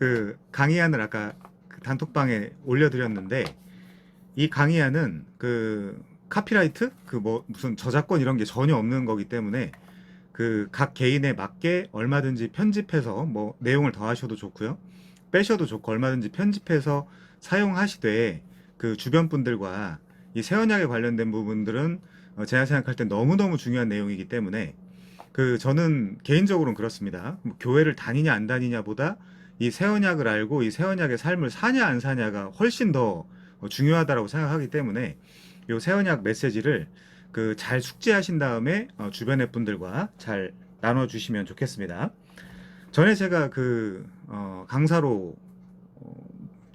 그 강의안을 아까 그 단톡방에 올려드렸는데, 이 강의안은 그 카피라이트 그 뭐 무슨 저작권 이런 게 전혀 없는 거기 때문에 그 각 개인에 맞게 얼마든지 편집해서 뭐 내용을 더하셔도 좋고요, 빼셔도 좋고, 얼마든지 편집해서 사용하시되, 그 주변 분들과 이 세언약에 관련된 부분들은 제가 생각할 때 너무너무 중요한 내용이기 때문에, 그 저는 개인적으로는 그렇습니다. 뭐 교회를 다니냐 안 다니냐보다 이 세언약을 알고 이 세언약의 삶을 사냐 안 사냐가 훨씬 더 중요하다고 생각하기 때문에, 이 세언약 메시지를 그 잘 숙지하신 다음에 주변의 분들과 잘 나눠주시면 좋겠습니다. 전에 제가 그 강사로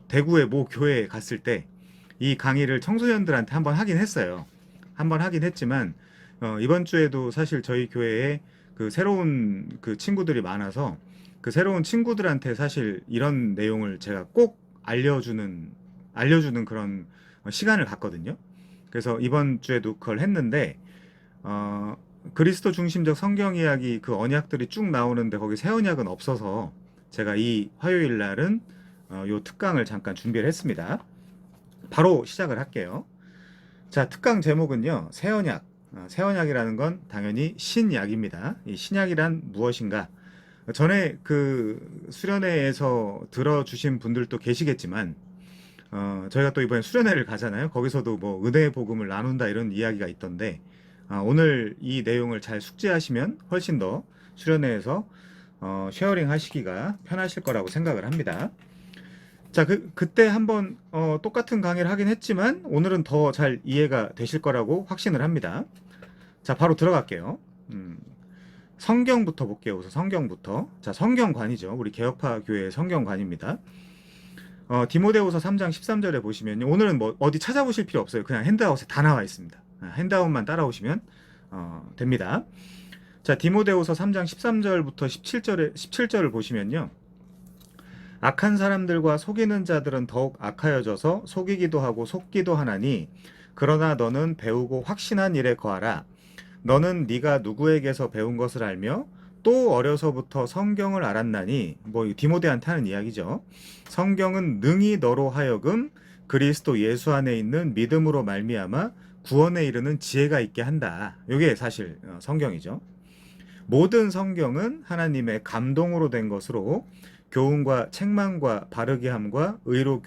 대구의 모 교회에 갔을 때 이 강의를 청소년들한테 한번 하긴 했어요. 한번 하긴 했지만 이번 주에도 사실 저희 교회에 그 새로운 그 친구들이 많아서, 그 새로운 친구들한테 사실 이런 내용을 제가 꼭 알려주는 그런 시간을 갖거든요. 그래서 이번 주에도 그걸 했는데, 어, 그리스도 중심적 성경 이야기 그 언약들이 쭉 나오는데 거기 새 언약은 없어서 제가 이 화요일 날은 요 특강을 잠깐 준비를 했습니다. 바로 시작을 할게요. 자, 특강 제목은요, 새 언약. 새 언약이라는 건 당연히 신약입니다. 이 신약이란 무엇인가? 전에 그 수련회에서 들어주신 분들도 계시겠지만, 저희가 또 이번에 수련회를 가잖아요. 거기서도 뭐 은혜의 복음을 나눈다 이런 이야기가 있던데, 오늘 이 내용을 잘 숙지하시면 훨씬 더 수련회에서 쉐어링 하시기가 편하실 거라고 생각을 합니다. 자, 그때 한번 똑같은 강의를 하긴 했지만 오늘은 더 잘 이해가 되실 거라고 확신을 합니다. 자, 바로 들어갈게요. 성경부터 볼게요. 우선 성경부터. 자, 성경관이죠. 우리 개혁파 교회의 성경관입니다. 디모데후서 3장 13절에 보시면요, 오늘은 뭐 어디 찾아보실 필요 없어요. 그냥 핸드아웃에 다 나와 있습니다. 핸드아웃만 따라오시면 됩니다. 자, 디모데후서 3장 13절부터 17절을 보시면요, 악한 사람들과 속이는 자들은 더욱 악하여져서 속이기도 하고 속기도 하나니, 그러나 너는 배우고 확신한 일에 거하라. 너는 네가 누구에게서 배운 것을 알며 또 어려서부터 성경을 알았나니, 뭐 디모데한테 하는 이야기죠. 성경은 능히 너로 하여금 그리스도 예수 안에 있는 믿음으로 말미암아 구원에 이르는 지혜가 있게 한다. 이게 사실 성경이죠. 모든 성경은 하나님의 감동으로 된 것으로 교훈과 책망과 바르게 함과 의로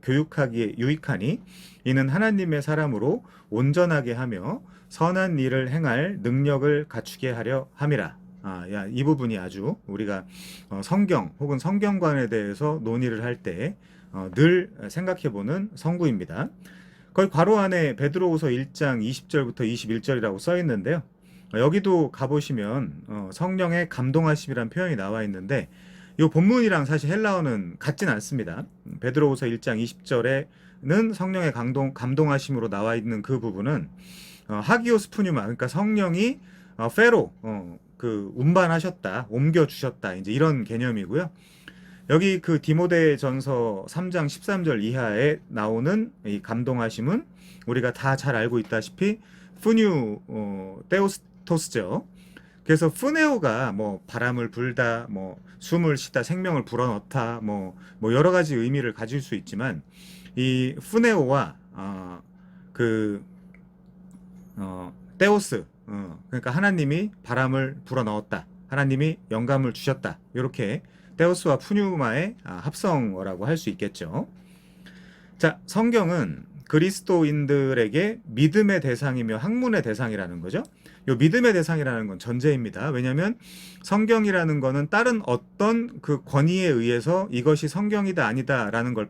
교육하기에 유익하니, 이는 하나님의 사람으로 온전하게 하며 선한 일을 행할 능력을 갖추게 하려 함이라. 이 부분이 아주 우리가 성경 혹은 성경관에 대해서 논의를 할 때 늘 생각해보는 성구입니다. 거기 괄호 안에 베드로후서 1장 20절부터 21절이라고 써 있는데요. 여기도 가보시면 성령의 감동하심이란 표현이 나와 있는데, 이 본문이랑 사실 헬라어는 같진 않습니다. 베드로후서 1장 20절에는 성령의 감동하심으로 나와 있는 그 부분은 하기오스 푸뉴마, 그러니까 성령이 페로 그 운반하셨다, 옮겨주셨다, 이제 이런 개념이고요. 여기 그 디모데전서 3장 13절 이하에 나오는 이 감동하심은 우리가 다 잘 알고 있다시피 푸뉴 테오스토스죠. 그래서 푸네오가 뭐 바람을 불다, 뭐 숨을 쉬다, 생명을 불어넣다, 뭐 여러 가지 의미를 가질 수 있지만, 이 푸네오와 그 테오스, 그러니까 하나님이 바람을 불어넣었다, 하나님이 영감을 주셨다, 이렇게 테오스와 푸뉴마의 합성어라고 할 수 있겠죠. 자, 성경은 그리스도인들에게 믿음의 대상이며 학문의 대상이라는 거죠. 이 믿음의 대상이라는 건 전제입니다. 왜냐하면 성경이라는 거는 다른 어떤 그 권위에 의해서 이것이 성경이다 아니다라는 걸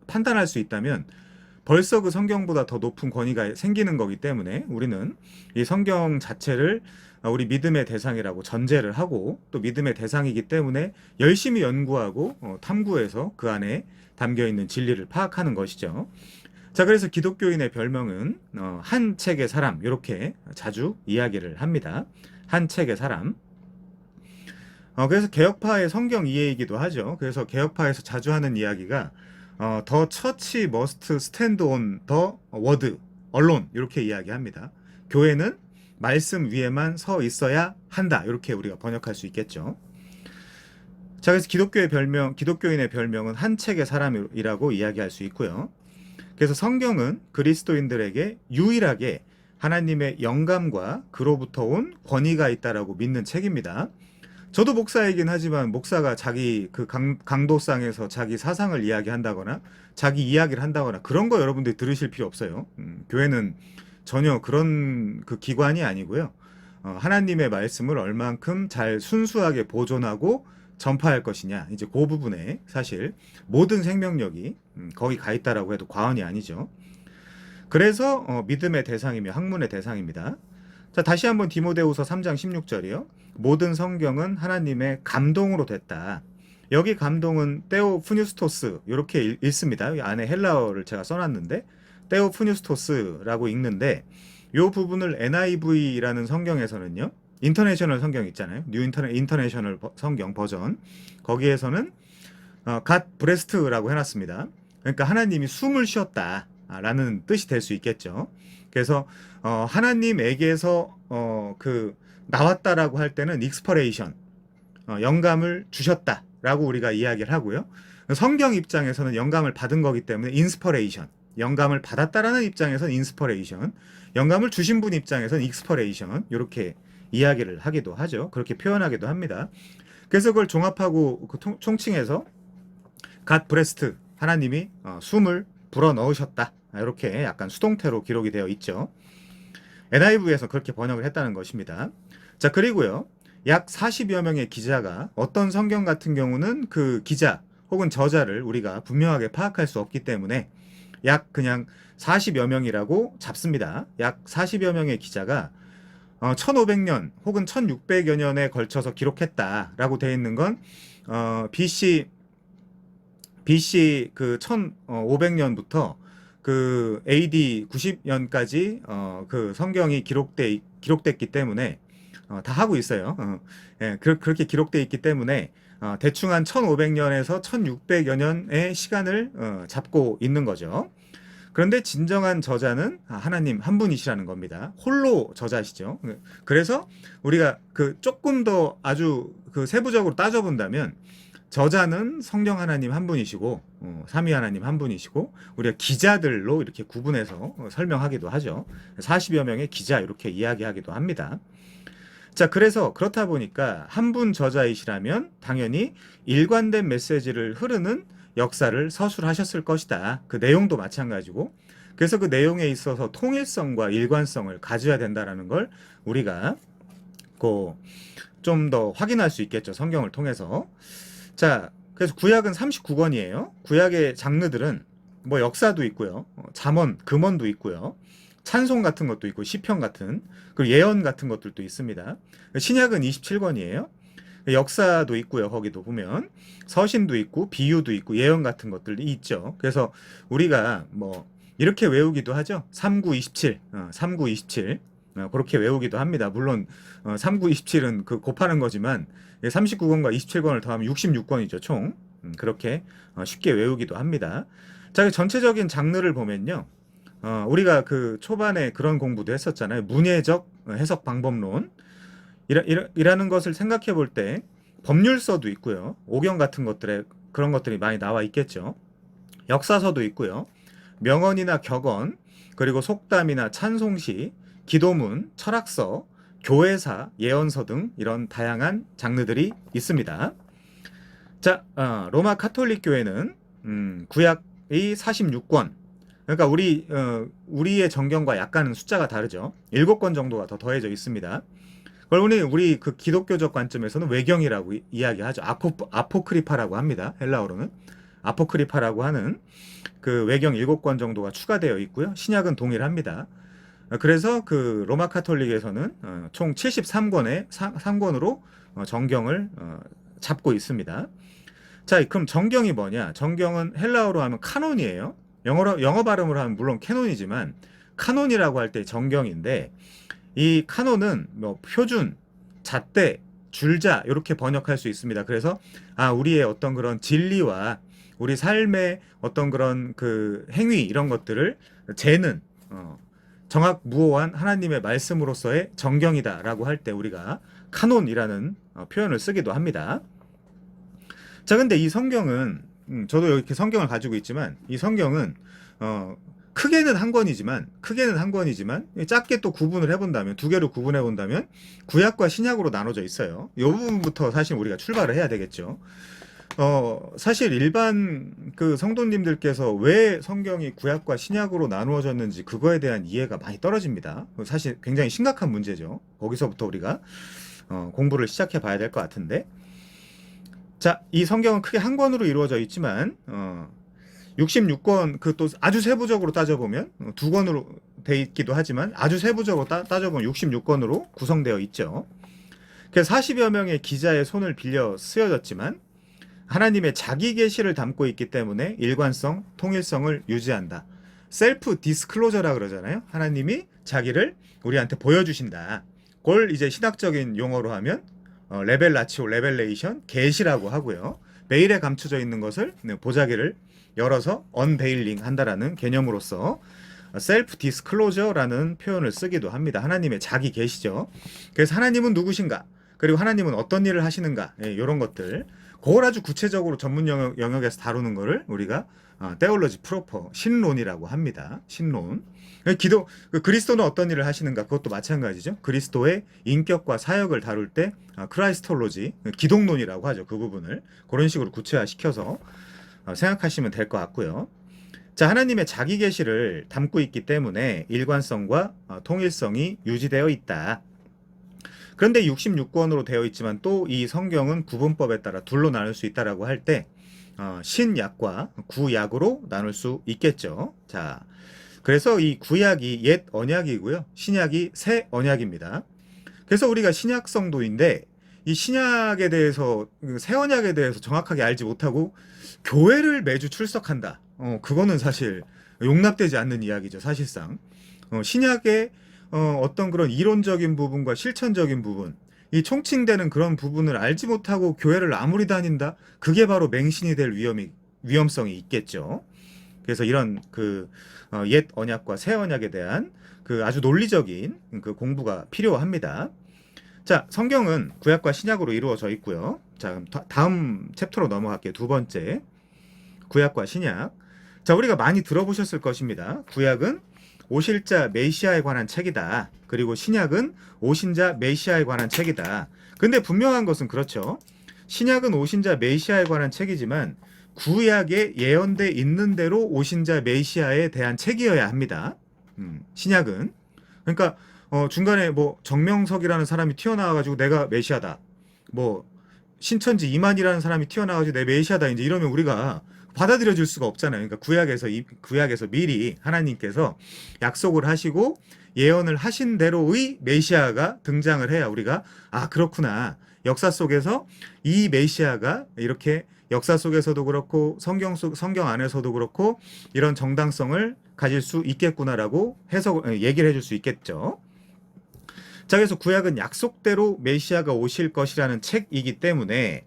판단할 수 있다면 벌써 그 성경보다 더 높은 권위가 생기는 거기 때문에, 우리는 이 성경 자체를 우리 믿음의 대상이라고 전제를 하고, 또 믿음의 대상이기 때문에 열심히 연구하고 탐구해서 그 안에 담겨있는 진리를 파악하는 것이죠. 자, 그래서 기독교인의 별명은 한 책의 사람, 이렇게 자주 이야기를 합니다. 한 책의 사람. 그래서 개혁파의 성경 이해이기도 하죠. 그래서 개혁파에서 자주 하는 이야기가 The church must stand on the word alone, 이렇게 이야기합니다. 교회는 말씀 위에만 서 있어야 한다, 이렇게 우리가 번역할 수 있겠죠. 자, 그래서 기독교인의 별명은 한 책의 사람이라고 이야기할 수 있고요. 그래서 성경은 그리스도인들에게 유일하게 하나님의 영감과 그로부터 온 권위가 있다라고 믿는 책입니다. 저도 목사이긴 하지만 목사가 자기 그 강도상에서 자기 사상을 이야기한다거나 자기 이야기를 한다거나 그런 거 여러분들이 들으실 필요 없어요. 교회는 전혀 그런 그 기관이 아니고요. 하나님의 말씀을 얼만큼 잘 순수하게 보존하고 전파할 것이냐, 이제 그 부분에 사실 모든 생명력이 거기 가 있다라고 해도 과언이 아니죠. 그래서 믿음의 대상이며 학문의 대상입니다. 자, 다시 한번 디모데후서 3장 16절이요. 모든 성경은 하나님의 감동으로 됐다. 여기 감동은 테오푸뉴스토스 이렇게 읽습니다. 안에 헬라어를 제가 써놨는데 테오푸뉴스토스라고 읽는데 이 부분을 NIV라는 성경에서는요. 인터내셔널 성경 있잖아요. 뉴 인터내셔널 성경 버전. 거기에서는 갓 브레스트라고 해놨습니다. 그러니까 하나님이 숨을 쉬었다 라는 뜻이 될 수 있겠죠. 그래서 하나님에게서 그 나왔다라고 할 때는 익스퍼레이션, 영감을 주셨다라고 우리가 이야기를 하고요. 성경 입장에서는 영감을 받은 거기 때문에 인스퍼레이션, 영감을 받았다라는 입장에서는 인스퍼레이션, 영감을 주신 분 입장에서는 익스퍼레이션 이렇게 이야기를 하기도 하죠. 그렇게 표현하기도 합니다. 그래서 그걸 종합하고 그 총칭해서 갓 브레스트, 하나님이 숨을 불어 넣으셨다. 이렇게 약간 수동태로 기록이 되어 있죠. NIV에서 그렇게 번역을 했다는 것입니다. 자, 그리고요. 약 40여 명의 기자가 어떤 성경 같은 경우는 그 기자 혹은 저자를 우리가 분명하게 파악할 수 없기 때문에 약 그냥 40여 명이라고 잡습니다. 약 40여 명의 기자가 1500년 혹은 1600여 년에 걸쳐서 기록했다라고 되어 있는 건 BC 그 1500년부터 그 AD 90년까지 그 성경이 기록됐기 때문에 다 하고 있어요. 예, 그렇게 기록돼 있기 때문에 대충 한 1500년에서 1600여 년의 시간을 잡고 있는 거죠. 그런데 진정한 저자는 하나님 한 분이시라는 겁니다. 홀로 저자시죠. 그래서 우리가 그 조금 더 아주 그 세부적으로 따져본다면 저자는 성령 하나님 한 분이시고 삼위 하나님 한 분이시고 우리가 기자들로 이렇게 구분해서 설명하기도 하죠. 40여 명의 기자 이렇게 이야기하기도 합니다. 자, 그래서 그렇다 보니까 한 분 저자이시라면 당연히 일관된 메시지를 흐르는 역사를 서술하셨을 것이다. 그 내용도 마찬가지고. 그래서 그 내용에 있어서 통일성과 일관성을 가져야 된다라는 걸 우리가 좀 더 확인할 수 있겠죠. 성경을 통해서. 자, 그래서 구약은 39권이에요. 구약의 장르들은 뭐 역사도 있고요. 잠언, 금언도 있고요. 찬송 같은 것도 있고 시편 같은 그리고 예언 같은 것들도 있습니다. 신약은 27권이에요. 역사도 있고요. 거기도 보면 서신도 있고 비유도 있고 예언 같은 것들이 있죠. 그래서 우리가 뭐 이렇게 외우기도 하죠. 3927, 3927 그렇게 외우기도 합니다. 물론 3927은 그 곱하는 거지만 39권과 27권을 더하면 66권이죠. 총 그렇게 쉽게 외우기도 합니다. 자, 전체적인 장르를 보면요. 우리가 그 초반에 그런 공부도 했었잖아요. 문예적 해석 방법론 이라는 것을 생각해 볼 때 법률서도 있고요. 오경 같은 것들에 그런 것들이 많이 나와 있겠죠. 역사서도 있고요. 명언이나 격언, 그리고 속담이나 찬송시, 기도문, 철학서, 교회사, 예언서 등 이런 다양한 장르들이 있습니다. 자, 로마 카톨릭 교회는 구약이 46권, 그러니까 우리의 정경과 약간은 숫자가 다르죠. 7권 정도가 더 더해져 있습니다. 그걸 우리 그 기독교적 관점에서는 외경이라고 이야기하죠. 아포크리파라고 합니다. 헬라어로는 아포크리파라고 하는 그 외경 7권 정도가 추가되어 있고요. 신약은 동일합니다. 그래서 그 로마 카톨릭에서는 총 73권의 3권으로 정경을 잡고 있습니다. 자, 그럼 정경이 뭐냐? 정경은 헬라어로 하면 카논이에요. 영어 발음으로 하면 물론 캐논이지만 카논이라고 할 때 정경인데 이 카논은 뭐 표준, 잣대, 줄자 이렇게 번역할 수 있습니다. 그래서 우리의 어떤 그런 진리와 우리 삶의 어떤 그런 그 행위 이런 것들을 재는 정확무오한 하나님의 말씀으로서의 정경이다라고 할 때 우리가 카논이라는 표현을 쓰기도 합니다. 자, 근데 이 성경은 저도 이렇게 성경을 가지고 있지만 이 성경은 크게는 한 권이지만 작게 또 구분을 해본다면 두 개로 구분해 본다면 구약과 신약으로 나눠져 있어요. 이 부분부터 사실 우리가 출발을 해야 되겠죠. 사실 일반 그 성도님들께서 왜 성경이 구약과 신약으로 나누어졌는지 그거에 대한 이해가 많이 떨어집니다. 사실 굉장히 심각한 문제죠. 거기서부터 우리가 공부를 시작해 봐야 될 것 같은데. 자, 이 성경은 크게 한 권으로 이루어져 있지만 66권 그 또 아주 세부적으로 따져보면 두 권으로 돼 있기도 하지만 아주 세부적으로 따져보면 66권으로 구성되어 있죠. 그래서 40여 명의 기자의 손을 빌려 쓰여졌지만 하나님의 자기 계시를 담고 있기 때문에 일관성, 통일성을 유지한다. 셀프 디스클로저라 그러잖아요. 하나님이 자기를 우리한테 보여주신다. 그걸 이제 신학적인 용어로 하면 레벨라치오, 레벨레이션, 계시라고 하고요. 베일에 감춰져 있는 것을 보자기를 열어서 언베일링 한다라는 개념으로서 셀프 디스클로저라는 표현을 쓰기도 합니다. 하나님의 자기 계시죠. 그래서 하나님은 누구신가? 그리고 하나님은 어떤 일을 하시는가? 이런 것들. 그걸 아주 구체적으로 전문 영역에서 다루는 거를 우리가 테올로지 프로퍼, 신론이라고 합니다. 신론. 그리스도는 어떤 일을 하시는가? 그것도 마찬가지죠. 그리스도의 인격과 사역을 다룰 때 크라이스톨로지, 기독론이라고 하죠. 그 부분을 그런 식으로 구체화시켜서 생각하시면 될 것 같고요. 자, 하나님의 자기 계시를 담고 있기 때문에 일관성과 통일성이 유지되어 있다. 그런데 66권으로 되어 있지만 또 이 성경은 구분법에 따라 둘로 나눌 수 있다라고 할 때 신약과 구약으로 나눌 수 있겠죠. 자, 그래서 이 구약이 옛 언약이고요. 신약이 새 언약입니다. 그래서 우리가 신약 성도인데 이 신약에 대해서 새 언약에 대해서 정확하게 알지 못하고 교회를 매주 출석한다. 그거는 사실 용납되지 않는 이야기죠. 사실상 신약의 어떤 그런 이론적인 부분과 실천적인 부분, 이 총칭되는 그런 부분을 알지 못하고 교회를 아무리 다닌다? 그게 바로 맹신이 될 위험성이 있겠죠. 그래서 이런 옛 언약과 새 언약에 대한 그 아주 논리적인 그 공부가 필요합니다. 자, 성경은 구약과 신약으로 이루어져 있고요. 자, 그럼 다음 챕터로 넘어갈게요. 두 번째, 구약과 신약. 자, 우리가 많이 들어보셨을 것입니다. 구약은 오실 자 메시아에 관한 책이다. 그리고 신약은 오신 자 메시아에 관한 책이다. 근데 분명한 것은 그렇죠. 신약은 오신 자 메시아에 관한 책이지만 구약에 예언돼 있는 대로 오신 자 메시아에 대한 책이어야 합니다. 신약은. 그러니까 중간에 뭐 정명석이라는 사람이 튀어나와가지고 내가 메시아다. 뭐 신천지 이만이라는 사람이 튀어나와가지고 내 메시아다. 이제 이러면 우리가 받아들여질 수가 없잖아요. 그러니까 구약에서 미리 하나님께서 약속을 하시고 예언을 하신 대로의 메시아가 등장을 해야 우리가 그렇구나. 역사 속에서 이 메시아가 이렇게 역사 속에서도 그렇고 성경 안에서도 그렇고 이런 정당성을 가질 수 있겠구나라고 얘기를 해줄 수 있겠죠. 자, 그래서 구약은 약속대로 메시아가 오실 것이라는 책이기 때문에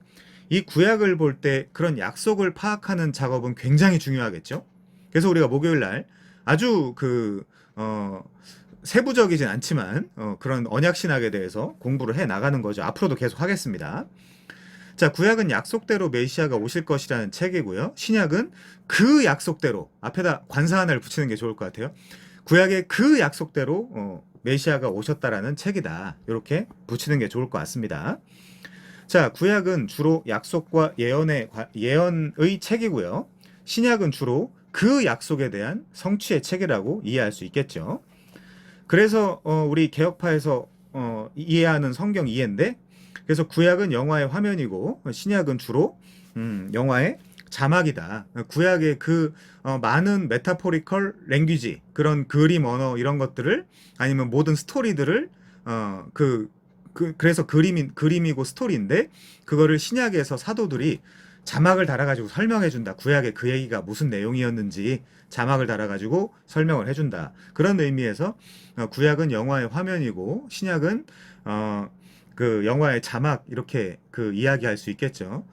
이 구약을 볼 때 그런 약속을 파악하는 작업은 굉장히 중요하겠죠. 그래서 우리가 목요일 날 아주 세부적이진 않지만 그런 언약 신학에 대해서 공부를 해 나가는 거죠. 앞으로도 계속 하겠습니다. 자, 구약은 약속대로 메시아가 오실 것이라는 책이고요. 신약은 그 약속대로, 앞에다 관사 하나를 붙이는 게 좋을 것 같아요. 구약의 그 약속대로 메시아가 오셨다라는 책이다. 이렇게 붙이는 게 좋을 것 같습니다. 자, 구약은 주로 약속과 예언의 책이고요. 신약은 주로 그 약속에 대한 성취의 책이라고 이해할 수 있겠죠. 그래서 우리 개혁파에서 이해하는 성경 이해인데, 그래서 구약은 영화의 화면이고 신약은 주로 영화의 자막이다. 구약의 많은 메타포리컬 랭귀지, 그런 그림 언어 이런 것들을 아니면 모든 스토리들을 그래서 그림이고 스토리인데 그거를 신약에서 사도들이 자막을 달아가지고 설명해준다. 구약의 그 얘기가 무슨 내용이었는지 자막을 달아가지고 설명을 해준다. 그런 의미에서 구약은 영화의 화면이고 신약은 그 영화의 자막 이렇게 이야기할 수 있겠죠.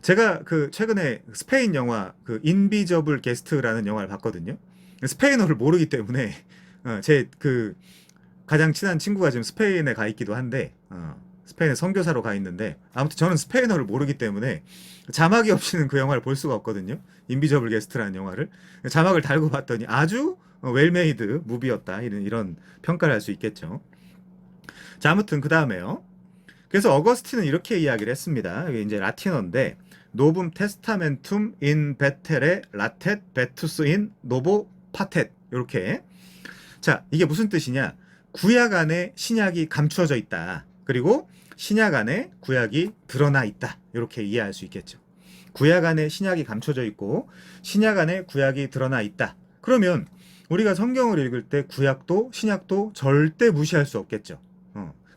제가 최근에 스페인 영화 인비저블 게스트라는 영화를 봤거든요. 스페인어를 모르기 때문에 제 가장 친한 친구가 지금 스페인에 가 있기도 한데 스페인에 선교사로 가 있는데 아무튼 저는 스페인어를 모르기 때문에 자막이 없이는 그 영화를 볼 수가 없거든요. 인비저블 게스트라는 영화를 자막을 달고 봤더니 아주 웰메이드 무비였다 이런 평가를 할 수 있겠죠. 자, 아무튼 그 다음에요. 그래서 어거스틴은 이렇게 이야기를 했습니다. 이게 이제 라틴어인데 노붐 테스타멘툼 인 베테레 라텟 베투스 인 노보 파텟 이렇게. 자, 이게 무슨 뜻이냐? 구약 안에 신약이 감추어져 있다. 그리고 신약 안에 구약이 드러나 있다. 이렇게 이해할 수 있겠죠. 구약 안에 신약이 감춰져 있고 신약 안에 구약이 드러나 있다. 그러면 우리가 성경을 읽을 때 구약도 신약도 절대 무시할 수 없겠죠.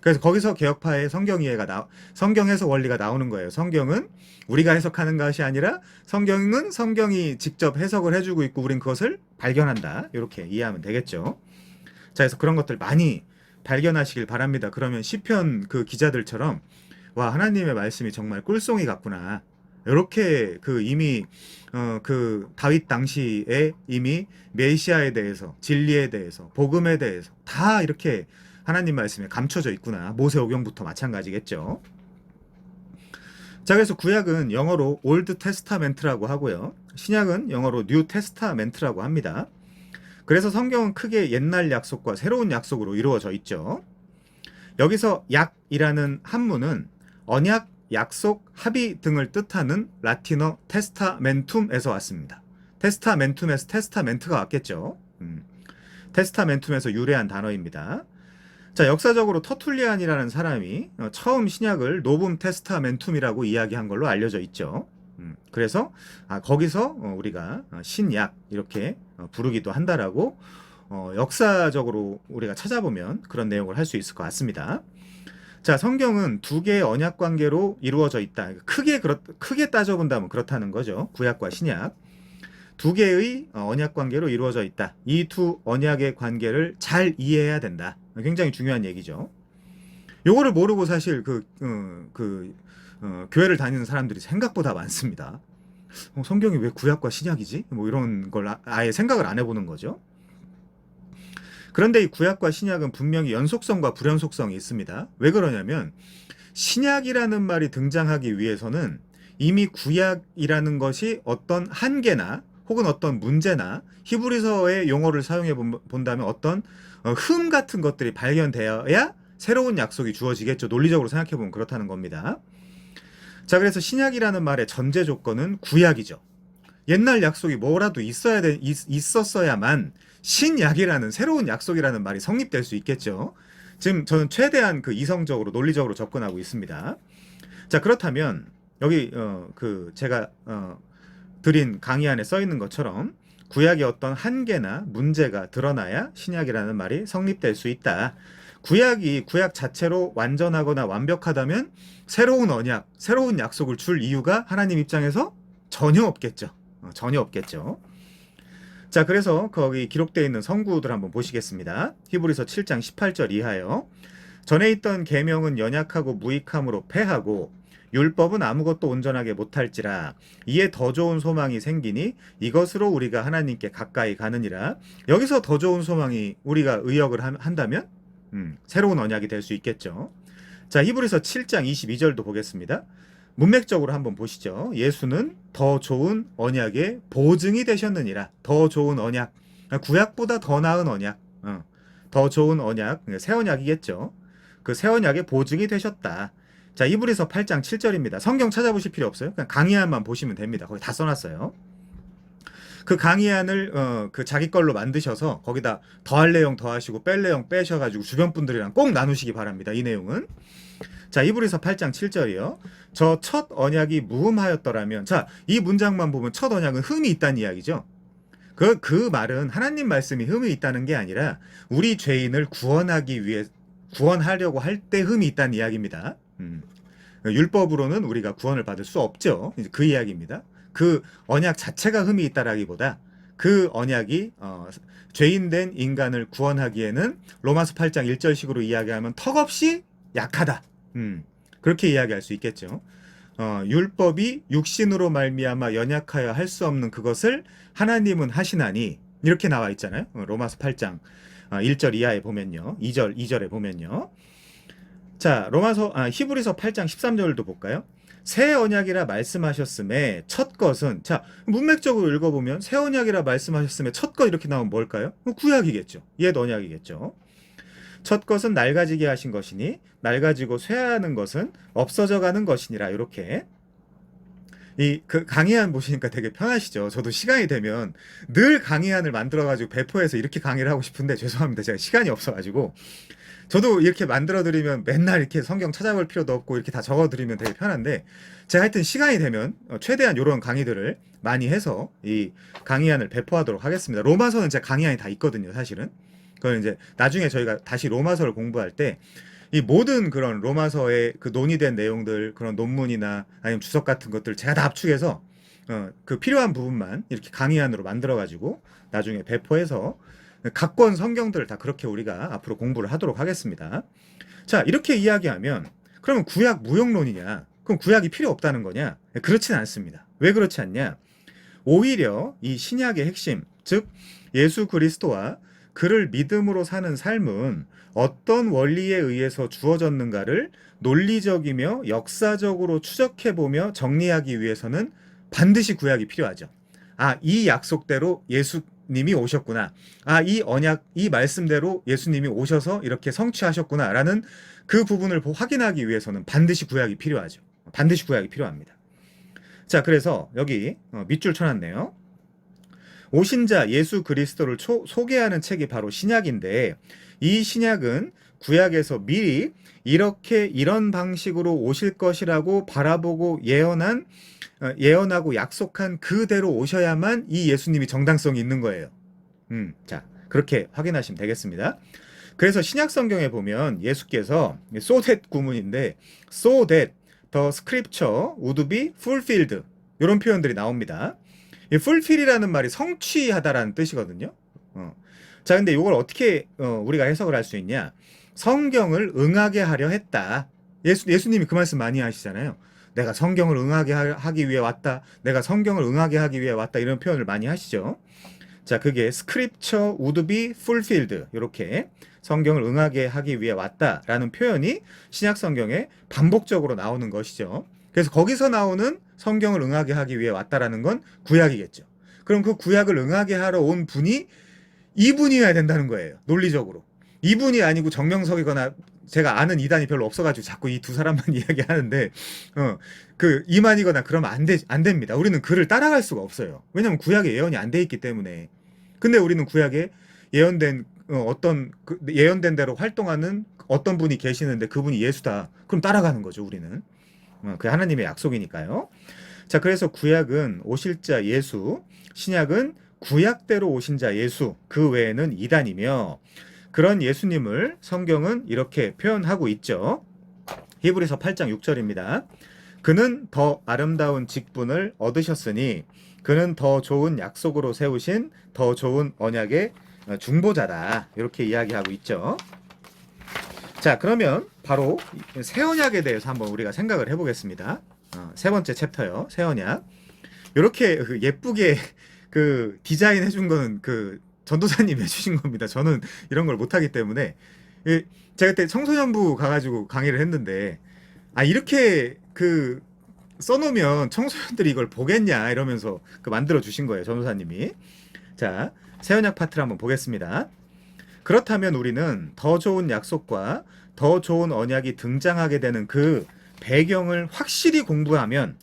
그래서 거기서 개혁파의 성경 이해가 성경에서 원리가 나오는 거예요. 성경은 우리가 해석하는 것이 아니라 성경은 성경이 직접 해석을 해주고 있고 우린 그것을 발견한다. 이렇게 이해하면 되겠죠. 자, 그래서 그런 것들 많이 발견하시길 바랍니다. 그러면 시편 그 기자들처럼 와, 하나님의 말씀이 정말 꿀송이 같구나. 이렇게 그 이미 그 다윗 당시에 이미 메시아에 대해서, 진리에 대해서, 복음에 대해서 다 이렇게 하나님 말씀에 감춰져 있구나. 모세오경부터 마찬가지겠죠. 자, 그래서 구약은 영어로 올드 테스타멘트라고 하고요. 신약은 영어로 뉴 테스타멘트라고 합니다. 그래서 성경은 크게 옛날 약속과 새로운 약속으로 이루어져 있죠. 여기서 약이라는 한문은 언약, 약속, 합의 등을 뜻하는 라틴어 테스타멘툼에서 왔습니다. 테스타멘툼에서 테스타멘트가 왔겠죠. 테스타멘툼에서 유래한 단어입니다. 자, 역사적으로 터툴리안이라는 사람이 처음 신약을 노붐 테스타멘툼이라고 이야기한 걸로 알려져 있죠. 그래서 거기서 우리가 신약 이렇게 부르기도 한다라고 역사적으로 우리가 찾아보면 그런 내용을 할 수 있을 것 같습니다. 자, 성경은 두 개의 언약 관계로 이루어져 있다. 크게 따져본다면 그렇다는 거죠. 구약과 신약. 두 개의 언약 관계로 이루어져 있다. 이 두 언약의 관계를 잘 이해해야 된다. 굉장히 중요한 얘기죠. 요거를 모르고 사실 교회를 다니는 사람들이 생각보다 많습니다. 성경이 왜 구약과 신약이지? 뭐 이런 걸 아예 생각을 안 해보는 거죠. 그런데 이 구약과 신약은 분명히 연속성과 불연속성이 있습니다. 왜 그러냐면 신약이라는 말이 등장하기 위해서는 이미 구약이라는 것이 어떤 한계나 혹은 어떤 문제나 히브리서의 용어를 사용해 본다면 어떤 흠 같은 것들이 발견되어야 새로운 약속이 주어지겠죠. 논리적으로 생각해 보면 그렇다는 겁니다. 자, 그래서 신약이라는 말의 전제 조건은 구약이죠. 옛날 약속이 뭐라도 있었어야만 신약이라는 새로운 약속이라는 말이 성립될 수 있겠죠. 지금 저는 최대한 이성적으로 논리적으로 접근하고 있습니다. 자, 그렇다면 여기 제가 드린 강의 안에 써 있는 것처럼 구약의 어떤 한계나 문제가 드러나야 신약이라는 말이 성립될 수 있다. 구약 자체로 완전하거나 완벽하다면 새로운 언약, 새로운 약속을 줄 이유가 하나님 입장에서 전혀 없겠죠. 전혀 없겠죠. 자, 그래서 거기 기록되어 있는 성구들 한번 보시겠습니다. 히브리서 7장 18절 이하요. 전에 있던 계명은 연약하고 무익함으로 패하고 율법은 아무것도 온전하게 못할지라 이에 더 좋은 소망이 생기니 이것으로 우리가 하나님께 가까이 가느니라. 여기서 더 좋은 소망이 우리가 의역을 한다면 새로운 언약이 될 수 있겠죠. 자, 히브리서 7장 22절도 보겠습니다. 문맥적으로 한번 보시죠. 예수는 더 좋은 언약의 보증이 되셨느니라. 더 좋은 언약, 구약보다 더 나은 언약, 더 좋은 언약, 새 언약이겠죠. 그 새 언약의 보증이 되셨다. 자, 히브리서 8장 7절입니다. 성경 찾아보실 필요 없어요. 그냥 강의안만 보시면 됩니다. 거기 다 써놨어요. 그 강의안을 자기 걸로 만드셔서 거기다 더할 내용 더하시고 뺄 내용 빼셔가지고 주변 분들이랑 꼭 나누시기 바랍니다. 이 내용은. 자, 히브리서 8장 7절이요. 저 첫 언약이 무흠하였더라면, 자, 이 문장만 보면 첫 언약은 흠이 있다는 이야기죠. 그 말은 하나님 말씀이 흠이 있다는 게 아니라 우리 죄인을 구원하려고 할 때 흠이 있다는 이야기입니다. 율법으로는 우리가 구원을 받을 수 없죠. 이제 그 이야기입니다. 그 언약 자체가 흠이 있다라기보다 그 언약이 죄인된 인간을 구원하기에는 로마서 8장 1절식으로 이야기하면 턱없이 약하다. 그렇게 이야기할 수 있겠죠. 율법이 육신으로 말미암아 연약하여 할 수 없는 그것을 하나님은 하시나니 이렇게 나와 있잖아요. 로마서 8장 1절 이하에 보면요. 2절에 보면요. 자, 히브리서 8장 13절도 볼까요? 새 언약이라 말씀하셨음에 첫 것은, 자, 문맥적으로 읽어보면 새 언약이라 말씀하셨음에 첫 것 이렇게 나오면 뭘까요? 구약이겠죠. 옛 언약이겠죠. 첫 것은 낡아지게 하신 것이니 낡아지고 쇠하는 것은 없어져 가는 것이니라. 이렇게 그 강의안 보시니까 되게 편하시죠. 저도 시간이 되면 늘 강의안을 만들어가지고 배포해서 이렇게 강의를 하고 싶은데 죄송합니다. 제가 시간이 없어가지고 저도 이렇게 만들어드리면 맨날 이렇게 성경 찾아볼 필요도 없고 이렇게 다 적어드리면 되게 편한데 제가 하여튼 시간이 되면 최대한 이런 강의들을 많이 해서 이 강의안을 배포하도록 하겠습니다. 로마서는 제가 강의안이 다 있거든요, 사실은. 그건 이제 나중에 저희가 다시 로마서를 공부할 때 이 모든 그런 로마서의 그 논의된 내용들, 그런 논문이나 아니면 주석 같은 것들 제가 다 압축해서 그 필요한 부분만 이렇게 강의안으로 만들어가지고 나중에 배포해서 각 권 성경들을 다 그렇게 우리가 앞으로 공부를 하도록 하겠습니다. 자, 이렇게 이야기하면 그러면 구약 무용론이냐? 그럼 구약이 필요 없다는 거냐? 그렇지는 않습니다. 왜 그렇지 않냐? 오히려 이 신약의 핵심, 즉 예수 그리스도와 그를 믿음으로 사는 삶은 어떤 원리에 의해서 주어졌는가를 논리적이며 역사적으로 추적해보며 정리하기 위해서는 반드시 구약이 필요하죠. 아, 이 약속대로 예수님이 오셨구나. 아, 이 언약, 이 말씀대로 예수님이 오셔서 이렇게 성취하셨구나. 라는 그 부분을 확인하기 위해서는 반드시 구약이 필요하죠. 반드시 구약이 필요합니다. 자, 그래서 여기 밑줄 쳐놨네요. 오신 자 예수 그리스도를 소개하는 책이 바로 신약인데 이 신약은 구약에서 미리 이렇게 이런 방식으로 오실 것이라고 바라보고 예언하고 약속한 그대로 오셔야만 이 예수님이 정당성이 있는 거예요. 자, 그렇게 확인하시면 되겠습니다. 그래서 신약 성경에 보면 예수께서 so that 구문인데 so that the scripture would be fulfilled 이런 표현들이 나옵니다. 이 fulfill이라는 말이 성취하다라는 뜻이거든요. 자, 근데 이걸 어떻게 우리가 해석을 할 수 있냐? 성경을 응하게 하려 했다. 예수님이 그 말씀 많이 하시잖아요. 내가 성경을 응하게 하기 위해 왔다. 내가 성경을 응하게 하기 위해 왔다. 이런 표현을 많이 하시죠. 자, 그게 scripture would be fulfilled. 이렇게 성경을 응하게 하기 위해 왔다라는 표현이 신약 성경에 반복적으로 나오는 것이죠. 그래서 거기서 나오는 성경을 응하게 하기 위해 왔다라는 건 구약이겠죠. 그럼 그 구약을 응하게 하러 온 분이 이분이어야 된다는 거예요. 논리적으로. 이분이 아니고 정명석이거나 제가 아는 이단이 별로 없어가지고 자꾸 이 두 사람만 이야기하는데 그 이만이거나 그러면 안 됩니다. 우리는 그를 따라갈 수가 없어요. 왜냐하면 구약에 예언이 안 돼 있기 때문에. 근데 우리는 구약에 예언된 예언된 대로 활동하는 어떤 분이 계시는데 그분이 예수다. 그럼 따라가는 거죠, 우리는. 그 하나님의 약속이니까요. 자, 그래서 구약은 오실 자 예수, 신약은 구약대로 오신 자 예수, 그 외에는 이단이며 그런 예수님을 성경은 이렇게 표현하고 있죠. 히브리서 8장 6절입니다. 그는 더 아름다운 직분을 얻으셨으니 그는 더 좋은 약속으로 세우신 더 좋은 언약의 중보자다. 이렇게 이야기하고 있죠. 자, 그러면 바로 새 언약에 대해서 한번 우리가 생각을 해보겠습니다. 세 번째 챕터요. 새 언약. 이렇게 예쁘게 그 디자인 해준 거는 그 전도사님 해주신 겁니다. 저는 이런 걸 못하기 때문에. 제가 그때 청소년부 가가지고 강의를 했는데 이렇게 그 써놓으면 청소년들이 이걸 보겠냐 이러면서 그 만들어 주신 거예요, 전도사님이. 자, 새 언약 파트를 한번 보겠습니다. 그렇다면 우리는 더 좋은 약속과 더 좋은 언약이 등장하게 되는 그 배경을 확실히 공부하면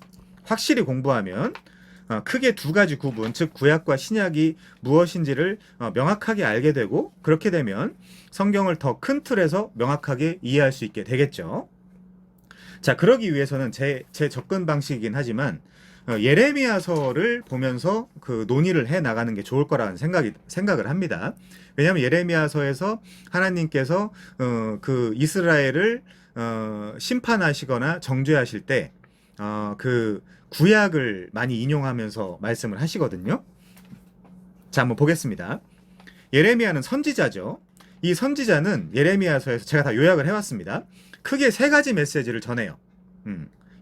크게 두 가지 구분, 즉 구약과 신약이 무엇인지를 명확하게 알게 되고 그렇게 되면 성경을 더 큰 틀에서 명확하게 이해할 수 있게 되겠죠. 자, 그러기 위해서는 제 접근 방식이긴 하지만 예레미야서를 보면서 그 논의를 해 나가는 게 좋을 거라는 생각을 합니다. 왜냐하면 예레미야서에서 하나님께서 그 이스라엘을 심판하시거나 정죄하실 때 그 구약을 많이 인용하면서 말씀을 하시거든요. 자, 한번 보겠습니다. 예레미야는 선지자죠. 이 선지자는 예레미야서에서 제가 다 요약을 해왔습니다. 크게 세 가지 메시지를 전해요.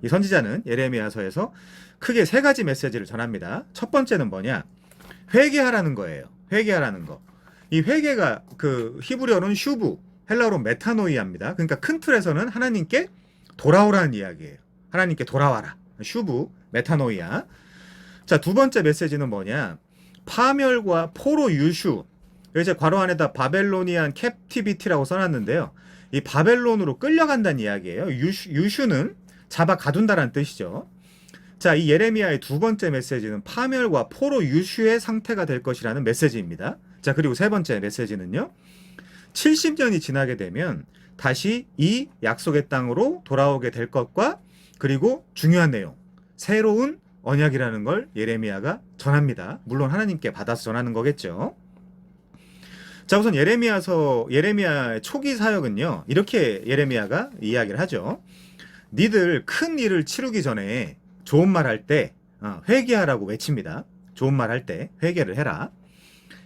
이 선지자는 예레미야서에서 크게 세 가지 메시지를 전합니다. 첫 번째는 뭐냐? 회개하라는 거예요. 회개하라는 거. 이 회개가 그 히브리어로는 슈브, 헬라어로 메타노이아입니다. 그러니까 큰 틀에서는 하나님께 돌아오라는 이야기예요. 하나님께 돌아와라. 슈브, 메타노이아. 자, 두 번째 메시지는 뭐냐? 파멸과 포로 유슈. 이제 괄호 안에다 바벨로니안 캡티비티라고 써놨는데요. 이 바벨론으로 끌려간다는 이야기예요. 유슈는 잡아 가둔다라는 뜻이죠. 자, 이 예레미야의 두 번째 메시지는 파멸과 포로 유슈의 상태가 될 것이라는 메시지입니다. 자, 그리고 세 번째 메시지는요. 70년이 지나게 되면 다시 이 약속의 땅으로 돌아오게 될 것과 그리고 중요한 내용, 새로운 언약이라는 걸 예레미야가 전합니다. 물론 하나님께 받아서 전하는 거겠죠. 자, 우선 예레미야의 초기 사역은요. 이렇게 예레미야가 이야기를 하죠. 니들 큰 일을 치르기 전에 좋은 말 할 때 회개하라고 외칩니다. 좋은 말 할 때 회개를 해라.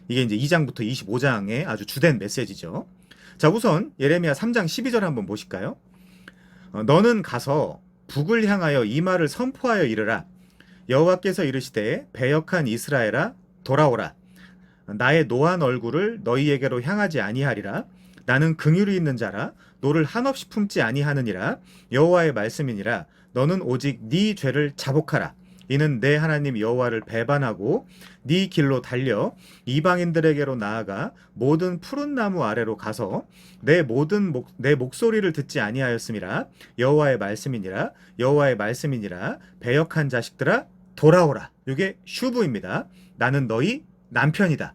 이게 이제 2장부터 25장의 아주 주된 메시지죠. 자, 우선 예레미야 3장 12절 한번 보실까요? 너는 가서 북을 향하여 이 말을 선포하여 이르라. 여호와께서 이르시되 배역한 이스라엘아 돌아오라. 나의 노한 얼굴을 너희에게로 향하지 아니하리라. 나는 긍휼이 있는 자라. 너를 한없이 품지 아니하느니라. 여호와의 말씀이니라. 너는 오직 네 죄를 자복하라. 이는 내 하나님 여호와를 배반하고 네 길로 달려 이방인들에게로 나아가 모든 푸른 나무 아래로 가서 내 목소리를 듣지 아니하였음이라. 여호와의 말씀이니라. 여호와의 말씀이니라. 배역한 자식들아 돌아오라. 이게 슈브입니다. 나는 너희 남편이다.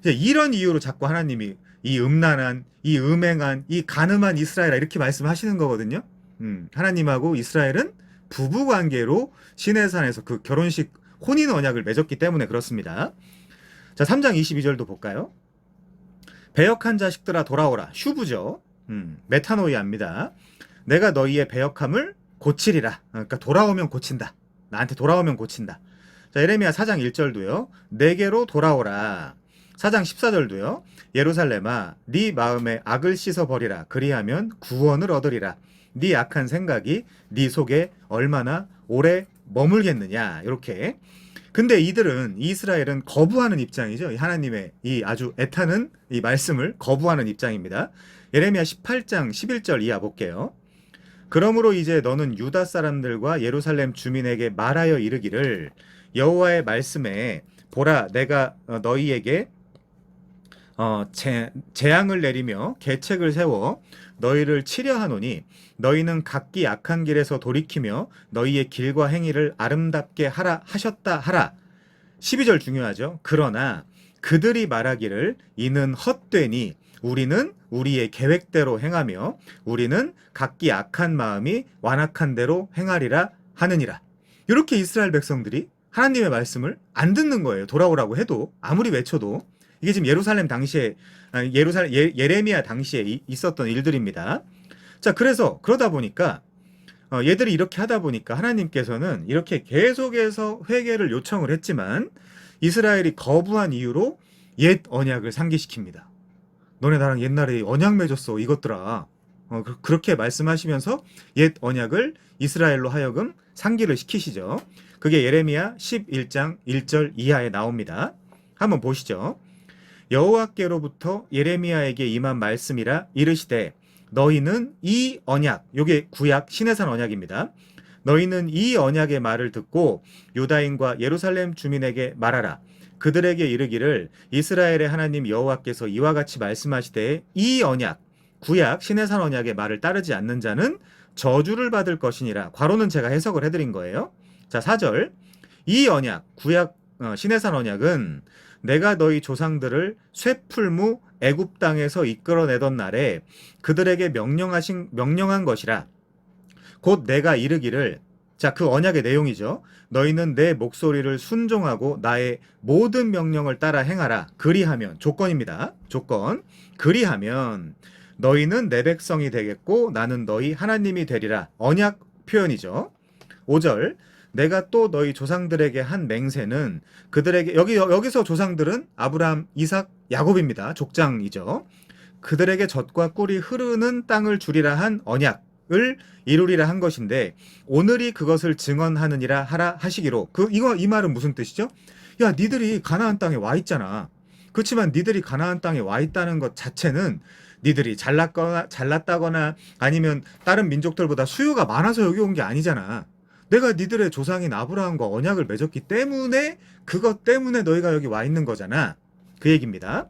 이런 이유로 자꾸 하나님이 이 음란한, 이 음행한, 이 간음한 이스라엘아 이렇게 말씀하시는 거거든요. 하나님하고 이스라엘은 부부 관계로 시내산에서 그 결혼식 혼인 언약을 맺었기 때문에 그렇습니다. 자, 3장 22절도 볼까요? 배역한 자식들아 돌아오라. 슈브죠. 메타노이아입니다. 내가 너희의 배역함을 고치리라. 그러니까 돌아오면 고친다. 나한테 돌아오면 고친다. 자, 예레미야 4장 1절도요. 내게로 돌아오라. 4장 14절도요. 예루살렘아 네 마음에 악을 씻어버리라. 그리하면 구원을 얻으리라. 네 악한 생각이 네 속에 얼마나 오래 머물겠느냐. 이렇게. 근데 이스라엘은 거부하는 입장이죠. 하나님의 이 아주 애타는 이 말씀을 거부하는 입장입니다. 예레미야 18장 11절 이하 볼게요. 그러므로 이제 너는 유다 사람들과 예루살렘 주민에게 말하여 이르기를 여호와의 말씀에 보라 내가 너희에게 재앙을 내리며 계책을 세워 너희를 치려 하노니 너희는 각기 악한 길에서 돌이키며 너희의 길과 행위를 아름답게 하라 하셨다 하라. 12절 중요하죠. 그러나 그들이 말하기를 이는 헛되니 우리는 우리의 계획대로 행하며 우리는 각기 악한 마음이 완악한 대로 행하리라 하느니라. 이렇게 이스라엘 백성들이 하나님의 말씀을 안 듣는 거예요. 돌아오라고 해도 아무리 외쳐도. 이게 지금 예레미야 당시에 있었던 일들입니다. 자, 그러다 보니까 얘들이 이렇게 하다 보니까 하나님께서는 이렇게 계속해서 회개를 요청을 했지만 이스라엘이 거부한 이유로 옛 언약을 상기시킵니다. 너네 나랑 옛날에 언약 맺었어 이것들아. 그렇게 말씀하시면서 옛 언약을 이스라엘로 하여금 상기를 시키시죠. 그게 예레미야 11장 1절 이하에 나옵니다. 한번 보시죠. 여호와께로부터 예레미야에게 임한 말씀이라 이르시되 너희는 이 언약, 요게 구약 시내산 언약입니다. 너희는 이 언약의 말을 듣고 유다인과 예루살렘 주민에게 말하라. 그들에게 이르기를 이스라엘의 하나님 여호와께서 이와 같이 말씀하시되 이 언약, 구약 시내산 언약의 말을 따르지 않는 자는 저주를 받을 것이니라. 괄호는 제가 해석을 해드린 거예요. 자, 4절. 이 언약, 구약 시내산 언약은 내가 너희 조상들을 쇠풀무 애굽 땅에서 이끌어내던 날에 그들에게 명령한 것이라. 곧 내가 이르기를, 자, 그 언약의 내용이죠. 너희는 내 목소리를 순종하고 나의 모든 명령을 따라 행하라. 그리하면, 조건입니다. 조건. 그리하면 너희는 내 백성이 되겠고 나는 너희 하나님이 되리라. 언약 표현이죠. 5절. 내가 또 너희 조상들에게 한 맹세는 그들에게, 여기서 조상들은 아브라함, 이삭, 야곱입니다. 족장이죠. 그들에게 젖과 꿀이 흐르는 땅을 주리라 한 언약을 이루리라 한 것인데 오늘이 그것을 증언하느니라 하라 하시기로. 이 말은 무슨 뜻이죠? 야, 니들이 가나안 땅에 와 있잖아. 그렇지만 니들이 가나안 땅에 와 있다는 것 자체는 니들이 잘났다거나 아니면 다른 민족들보다 수요가 많아서 여기 온 게 아니잖아. 내가 니들의 조상인 아브라함과 언약을 맺었기 때문에 그것 때문에 너희가 여기 와 있는 거잖아. 그 얘기입니다.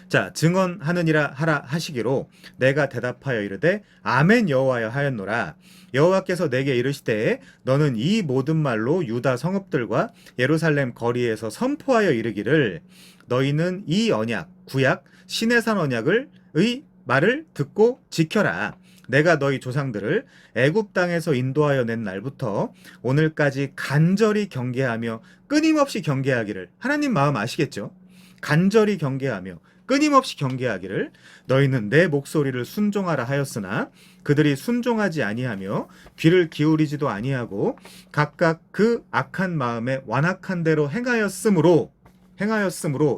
자, 증언하느니라 하라 하시기로 내가 대답하여 이르되 아멘 여호와여 하였노라. 여호와께서 내게 이르시되 너는 이 모든 말로 유다 성읍들과 예루살렘 거리에서 선포하여 이르기를 너희는 이 언약 구약 시내산 언약을 의 말을 듣고 지켜라. 내가 너희 조상들을 애굽 땅에서 인도하여 낸 날부터 오늘까지 간절히 경계하며 끊임없이 경계하기를 하나님 마음 아시겠죠? 간절히 경계하며 끊임없이 경계하기를 너희는 내 목소리를 순종하라 하였으나 그들이 순종하지 아니하며 귀를 기울이지도 아니하고 각각 그 악한 마음에 완악한 대로 행하였으므로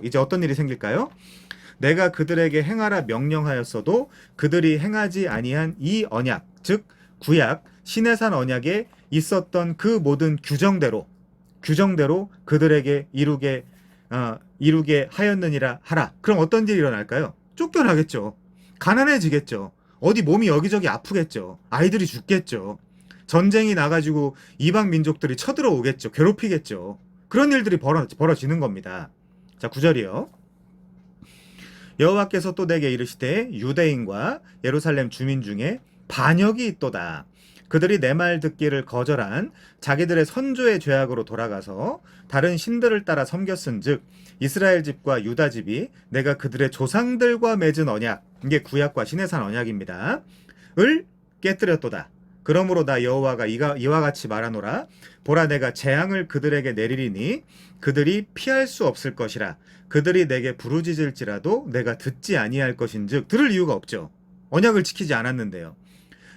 이제 어떤 일이 생길까요? 내가 그들에게 행하라 명령하였어도 그들이 행하지 아니한 이 언약 즉 구약 시내산 언약에 있었던 그 모든 규정대로 그들에게 이루게 하였느니라 하라. 그럼 어떤 일이 일어날까요? 쫓겨나겠죠. 가난해지겠죠. 어디 몸이 여기저기 아프겠죠. 아이들이 죽겠죠. 전쟁이 나가지고 이방 민족들이 쳐들어오겠죠. 괴롭히겠죠. 그런 일들이 벌어지는 겁니다. 자, 9절이요. 여호와께서 또 내게 이르시되 유대인과 예루살렘 주민 중에 반역이 있도다. 그들이 내 말 듣기를 거절한 자기들의 선조의 죄악으로 돌아가서 다른 신들을 따라 섬겼은즉 이스라엘 집과 유다 집이 내가 그들의 조상들과 맺은 언약, 이게 구약과 시내산 언약입니다. 을 깨뜨렸도다. 그러므로 나 여호와가 이와 같이 말하노라. 보라 내가 재앙을 그들에게 내리리니 그들이 피할 수 없을 것이라. 그들이 내게 부르짖을지라도 내가 듣지 아니할 것인즉 들을 이유가 없죠. 언약을 지키지 않았는데요.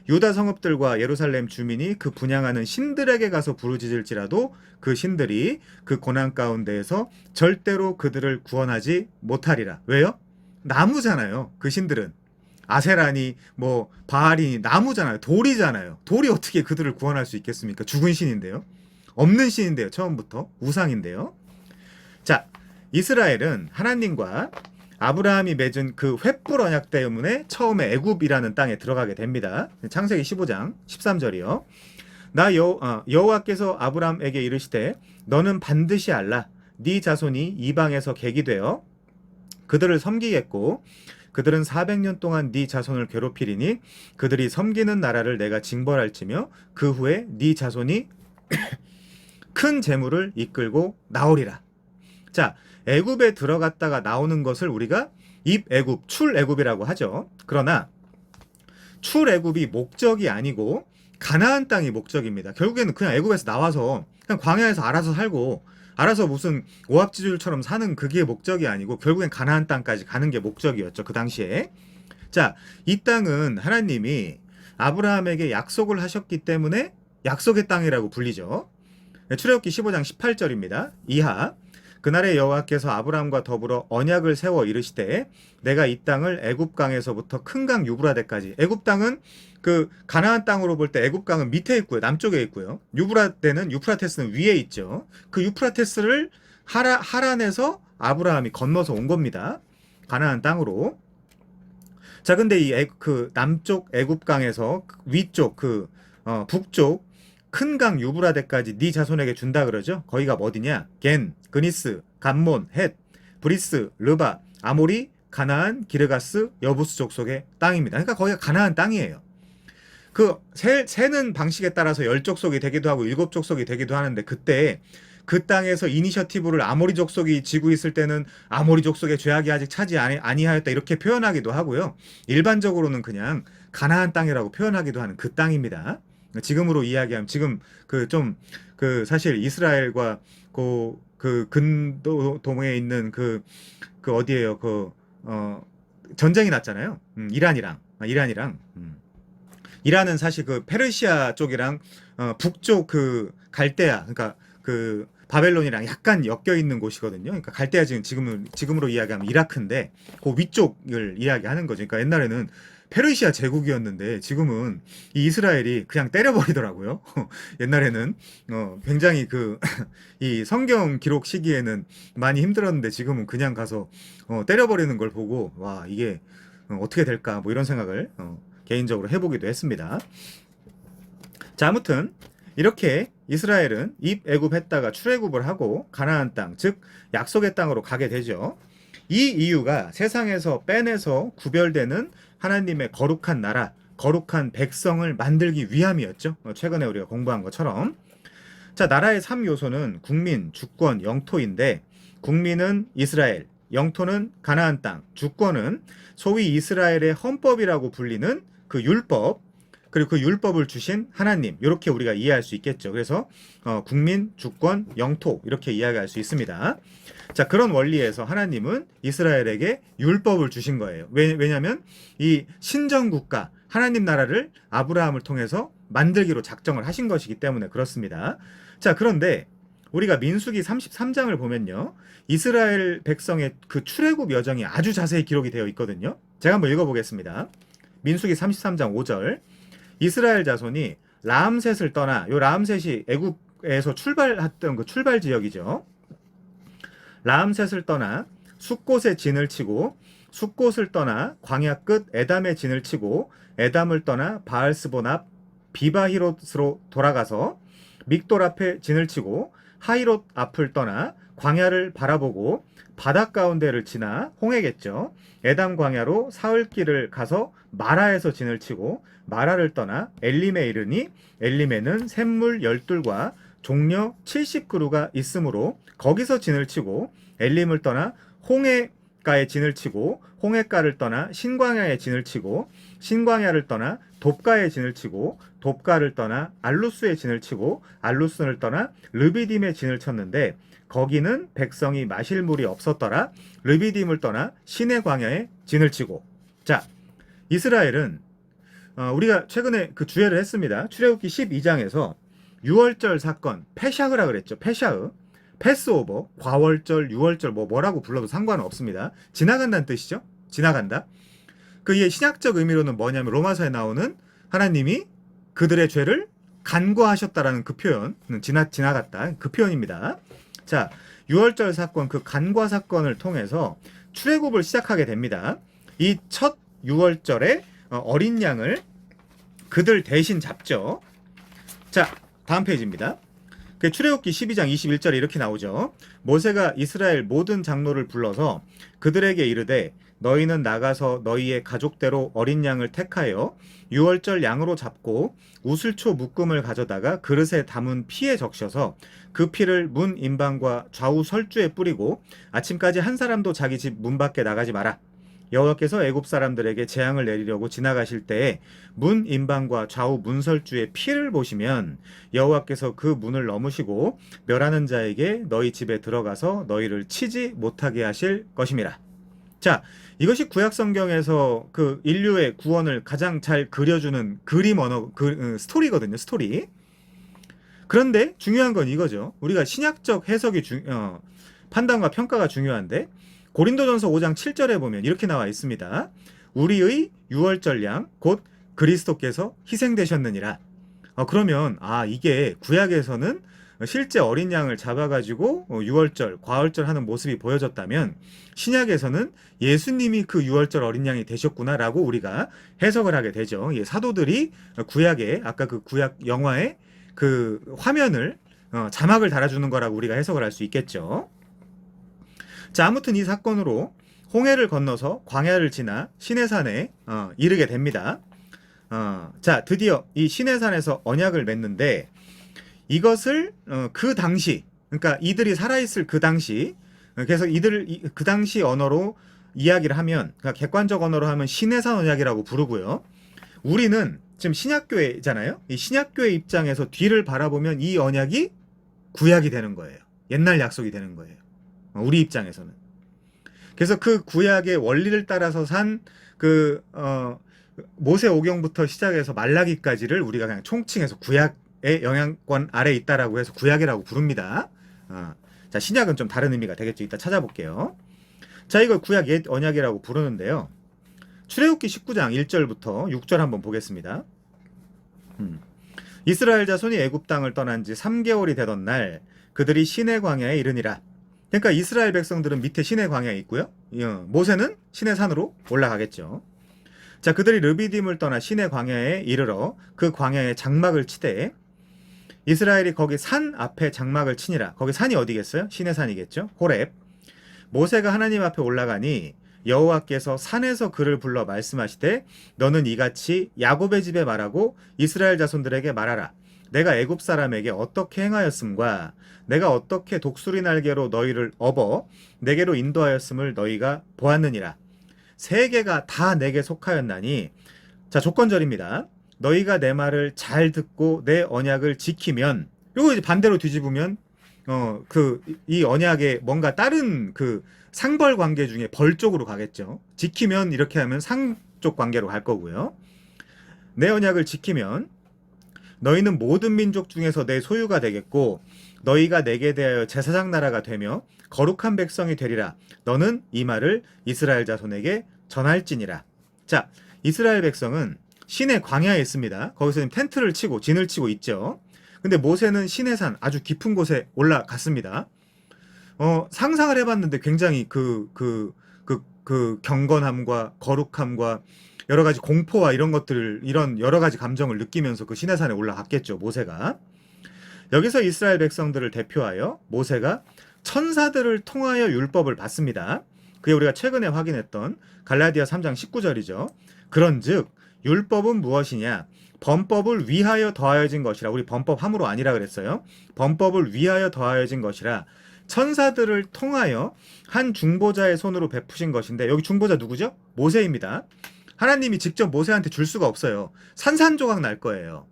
유다 성읍들과 예루살렘 주민이 그 분향하는 신들에게 가서 부르짖을지라도 그 신들이 그 고난 가운데에서 절대로 그들을 구원하지 못하리라. 왜요? 나무잖아요. 그 신들은. 아세라니 뭐 바알이 나무잖아요. 돌이잖아요. 돌이 어떻게 그들을 구원할 수 있겠습니까? 죽은 신인데요. 없는 신인데요. 처음부터. 우상인데요. 자, 이스라엘은 하나님과 아브라함이 맺은 그 횃불 언약 때문에 처음에 애굽이라는 땅에 들어가게 됩니다. 창세기 15장 13절이요. 여호와께서 아브라함에게 이르시되 너는 반드시 알라. 네 자손이 이방에서 객이 되어 그들을 섬기겠고 그들은 400년 동안 네 자손을 괴롭히리니 그들이 섬기는 나라를 내가 징벌할지며 그 후에 네 자손이 큰 재물을 이끌고 나오리라. 자, 애굽에 들어갔다가 나오는 것을 우리가 입애굽, 출애굽이라고 하죠. 그러나 출애굽이 목적이 아니고 가나안 땅이 목적입니다. 결국에는 그냥 애굽에서 나와서 그냥 광야에서 알아서 살고 알아서 무슨 오합지졸처럼 사는 그게 목적이 아니고 결국엔 가나안 땅까지 가는 게 목적이었죠. 그 당시에. 자, 이 땅은 하나님이 아브라함에게 약속을 하셨기 때문에 약속의 땅이라고 불리죠. 출애굽기 15장 18절입니다. 이하 그날에 여호와께서 아브라함과 더불어 언약을 세워 이르시되 내가 이 땅을 애굽 강에서부터 큰 강 유브라데까지. 애굽 땅은 그 가나안 땅으로 볼 때 애굽 강은 밑에 있고요. 남쪽에 있고요. 유프라테스는 위에 있죠. 그 유프라테스를 하란에서 아브라함이 건너서 온 겁니다. 가나안 땅으로. 자, 근데 그 남쪽 애굽 강에서 위쪽 북쪽 큰 강 유브라데까지 네 자손에게 준다 그러죠. 거기가 어디냐? 겐, 그니스, 감몬, 헷, 브리스, 르바, 아모리, 가나안, 기르가스, 여부스 족속의 땅입니다. 그러니까 거기가 가나안 땅이에요. 그 세는 방식에 따라서 10족속이 되기도 하고 7족속이 되기도 하는데 그때 그 땅에서 이니셔티브를 아모리 족속이 지고 있을 때는 아모리 족속의 죄악이 아직 차지 아니하였다 이렇게 표현하기도 하고요. 일반적으로는 그냥 가나안 땅이라고 표현하기도 하는 그 땅입니다. 지금으로 이야기하면 지금 사실 이스라엘과 그 근동에 있는 그 어디에요? 전쟁이 났잖아요. 이란이랑. 이란은 사실 그 페르시아 쪽이랑 북쪽 그 갈대아 그러니까 그 바벨론이랑 약간 엮여 있는 곳이거든요. 그러니까 갈대아 지금으로 이야기하면 이라크인데 그 위쪽을 이야기하는 거죠. 그러니까 옛날에는 페르시아 제국이었는데 지금은 이 이스라엘이 그냥 때려버리더라고요. 옛날에는 굉장히 이 성경 기록 시기에는 많이 힘들었는데 지금은 그냥 가서 때려버리는 걸 보고 와 이게 어떻게 될까 뭐 이런 생각을 개인적으로 해보기도 했습니다. 자, 아무튼 이렇게 이스라엘은 입애굽했다가 출애굽을 하고 가나안 땅, 즉 약속의 땅으로 가게 되죠. 이 이유가 세상에서 빼내서 구별되는 하나님의 거룩한 나라, 거룩한 백성을 만들기 위함이었죠. 최근에 우리가 공부한 것처럼. 자, 나라의 3요소는 국민, 주권, 영토인데 국민은 이스라엘, 영토는 가나안 땅, 주권은 소위 이스라엘의 헌법이라고 불리는 그 율법, 그리고 그 율법을 주신 하나님, 이렇게 우리가 이해할 수 있겠죠. 그래서 국민, 주권, 영토 이렇게 이야기할 수 있습니다. 자, 그런 원리에서 하나님은 이스라엘에게 율법을 주신 거예요. 왜냐하면 이 신정국가 하나님 나라를 아브라함을 통해서 만들기로 작정을 하신 것이기 때문에 그렇습니다. 자, 그런데 우리가 민수기 33장을 보면요, 이스라엘 백성의 그 출애굽 여정이 아주 자세히 기록이 되어 있거든요. 제가 한번 읽어보겠습니다. 민수기 33장 5절. 이스라엘 자손이 라암셋을 떠나, 요 라암셋이 애굽에서 출발했던 그 출발 지역이죠. 라암셋을 떠나 숫곳에 진을 치고, 숫곳을 떠나 광야 끝 에담에 진을 치고, 에담을 떠나 바알스본 앞 비바히롯으로 돌아가서 믹돌 앞에 진을 치고, 하이롯 앞을 떠나 광야를 바라보고 바닷 가운데를 지나 홍해겠죠. 에담 광야로 사흘길을 가서 마라에서 진을 치고 마라를 떠나 엘림에 이르니 엘림에는 샘물 12과 종려 70그루가 있으므로 거기서 진을 치고 엘림을 떠나 홍해가에 진을 치고 홍해가를 떠나 신광야에 진을 치고 신광야를 떠나 돕가에 진을 치고 돕가를 떠나 알루스에 진을 치고 알루스를 떠나 르비딤에 진을 쳤는데 거기는 백성이 마실 물이 없었더라. 르비딤을 떠나 시내 광야에 진을 치고. 자, 이스라엘은 우리가 최근에 그 주례를 했습니다. 출애굽기 12장에서 유월절 사건, 페샤흐라 그랬죠. 페샤흐, 패스오버, 과월절, 유월절 뭐라고 불러도 상관은 없습니다. 지나간다는 뜻이죠. 지나간다. 그의 신약적 의미로는 뭐냐면 로마서에 나오는 하나님이 그들의 죄를 간과하셨다라는 그 표현, 지나갔다 그 표현입니다. 자, 유월절 사건, 그 간과 사건을 통해서 출애굽을 시작하게 됩니다. 이 첫 유월절에 어린 양을 그들 대신 잡죠. 자, 다음 페이지입니다. 그 출애굽기 12장 21절에 이렇게 나오죠. 모세가 이스라엘 모든 장로를 불러서 그들에게 이르되 너희는 나가서 너희의 가족대로 어린 양을 택하여 유월절 양으로 잡고 우슬초 묶음을 가져다가 그릇에 담은 피에 적셔서 그 피를 문 임방과 좌우 설주에 뿌리고 아침까지 한 사람도 자기 집 문 밖에 나가지 마라. 여호와께서 애굽 사람들에게 재앙을 내리려고 지나가실 때에 문 임방과 좌우 문설주의 피를 보시면 여호와께서 그 문을 넘으시고 멸하는 자에게 너희 집에 들어가서 너희를 치지 못하게 하실 것임이라. 자, 이것이 구약 성경에서 그 인류의 구원을 가장 잘 그려주는 그림 언어, 스토리거든요. 스토리. 그런데 중요한 건 이거죠. 우리가 신약적 해석이 판단과 평가가 중요한데 고린도전서 5장 7절에 보면 이렇게 나와 있습니다. 우리의 유월절 양 곧 그리스도께서 희생되셨느니라. 그러면 이게 구약에서는 실제 어린 양을 잡아가지고 유월절, 과월절 하는 모습이 보여졌다면 신약에서는 예수님이 그 유월절 어린 양이 되셨구나라고 우리가 해석을 하게 되죠. 사도들이 구약에 아까 그 구약 영화의 그 화면을 자막을 달아주는 거라고 우리가 해석을 할 수 있겠죠. 자, 아무튼 이 사건으로 홍해를 건너서 광야를 지나 시내산에 이르게 됩니다. 자, 드디어 이 시내산에서 언약을 맺는데 이것을 그 당시, 그러니까 이들이 살아있을 그 당시, 그래서 그 당시 언어로 이야기를 하면, 그러니까 객관적 언어로 하면 시내산 언약이라고 부르고요. 우리는 지금 신약교회잖아요. 이 신약교회 입장에서 뒤를 바라보면 이 언약이 구약이 되는 거예요. 옛날 약속이 되는 거예요. 우리 입장에서는. 그래서 그 구약의 원리를 따라서 산 그 모세 오경부터 시작해서 말라기까지를 우리가 그냥 총칭해서 구약의 영향권 아래 있다라고 해서 구약이라고 부릅니다. 자, 신약은 좀 다른 의미가 되겠죠. 이따 찾아볼게요. 자, 이걸 구약 옛 언약이라고 부르는데요. 출애굽기 19장 1절부터 6절 한번 보겠습니다. 이스라엘 자손이 애굽 땅을 떠난 지 3개월이 되던 날 그들이 시내 광야에 이르니라. 그러니까 이스라엘 백성들은 밑에 시내 광야에 있고요. 모세는 시내 산으로 올라가겠죠. 자, 그들이 르비딤을 떠나 시내 광야에 이르러 그 광야에 장막을 치되 이스라엘이 거기 산 앞에 장막을 치니라. 거기 산이 어디겠어요? 시내 산이겠죠? 호렙. 모세가 하나님 앞에 올라가니 여호와께서 산에서 그를 불러 말씀하시되 너는 이같이 야곱의 집에 말하고 이스라엘 자손들에게 말하라. 내가 애굽 사람에게 어떻게 행하였음과 내가 어떻게 독수리 날개로 너희를 업어 내게로 인도하였음을 너희가 보았느니라. 세계가 다 내게 속하였나니, 자, 조건절입니다. 너희가 내 말을 잘 듣고 내 언약을 지키면, 요거 이제 반대로 뒤집으면 이 언약에 뭔가 다른 그 상벌 관계 중에 벌 쪽으로 가겠죠. 지키면 이렇게 하면 상 쪽 관계로 갈 거고요. 내 언약을 지키면 너희는 모든 민족 중에서 내 소유가 되겠고 너희가 내게 대하여 제사장 나라가 되며 거룩한 백성이 되리라. 너는 이 말을 이스라엘 자손에게 전할지니라. 자, 이스라엘 백성은 시내 광야에 있습니다. 거기서 지금 텐트를 치고 진을 치고 있죠. 근데 모세는 시내산 아주 깊은 곳에 올라갔습니다. 상상을 해봤는데 굉장히 그 경건함과 거룩함과 여러 가지 공포와 이런 것들을, 이런 여러 가지 감정을 느끼면서 그 시내산에 올라갔겠죠, 모세가. 여기서 이스라엘 백성들을 대표하여 모세가 천사들을 통하여 율법을 받습니다. 그게 우리가 최근에 확인했던 갈라디아 3장 19절이죠. 그런즉 율법은 무엇이냐? 범법을 위하여 더하여진 것이라. 우리 범법 함으로 아니라 그랬어요. 범법을 위하여 더하여진 것이라. 천사들을 통하여 한 중보자의 손으로 베푸신 것인데, 여기 중보자 누구죠? 모세입니다. 하나님이 직접 모세한테 줄 수가 없어요. 산산조각 날 거예요.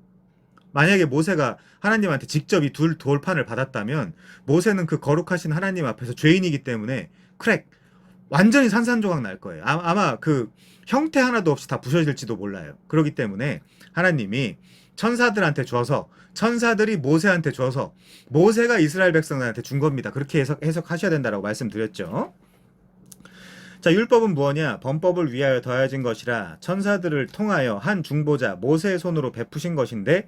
만약에 모세가 하나님한테 직접 이 돌판을 받았다면 모세는 그 거룩하신 하나님 앞에서 죄인이기 때문에 크랙 완전히 산산조각 날 거예요. 아마 그 형태 하나도 없이 다 부서질지도 몰라요. 그렇기 때문에 하나님이 천사들한테 줘서, 천사들이 모세한테 줘서 모세가 이스라엘 백성들한테 준 겁니다. 그렇게 해석하셔야 된다고 말씀드렸죠. 자, 율법은 무엇이냐? 범법을 위하여 더하여진 것이라. 천사들을 통하여 한 중보자 모세의 손으로 베푸신 것인데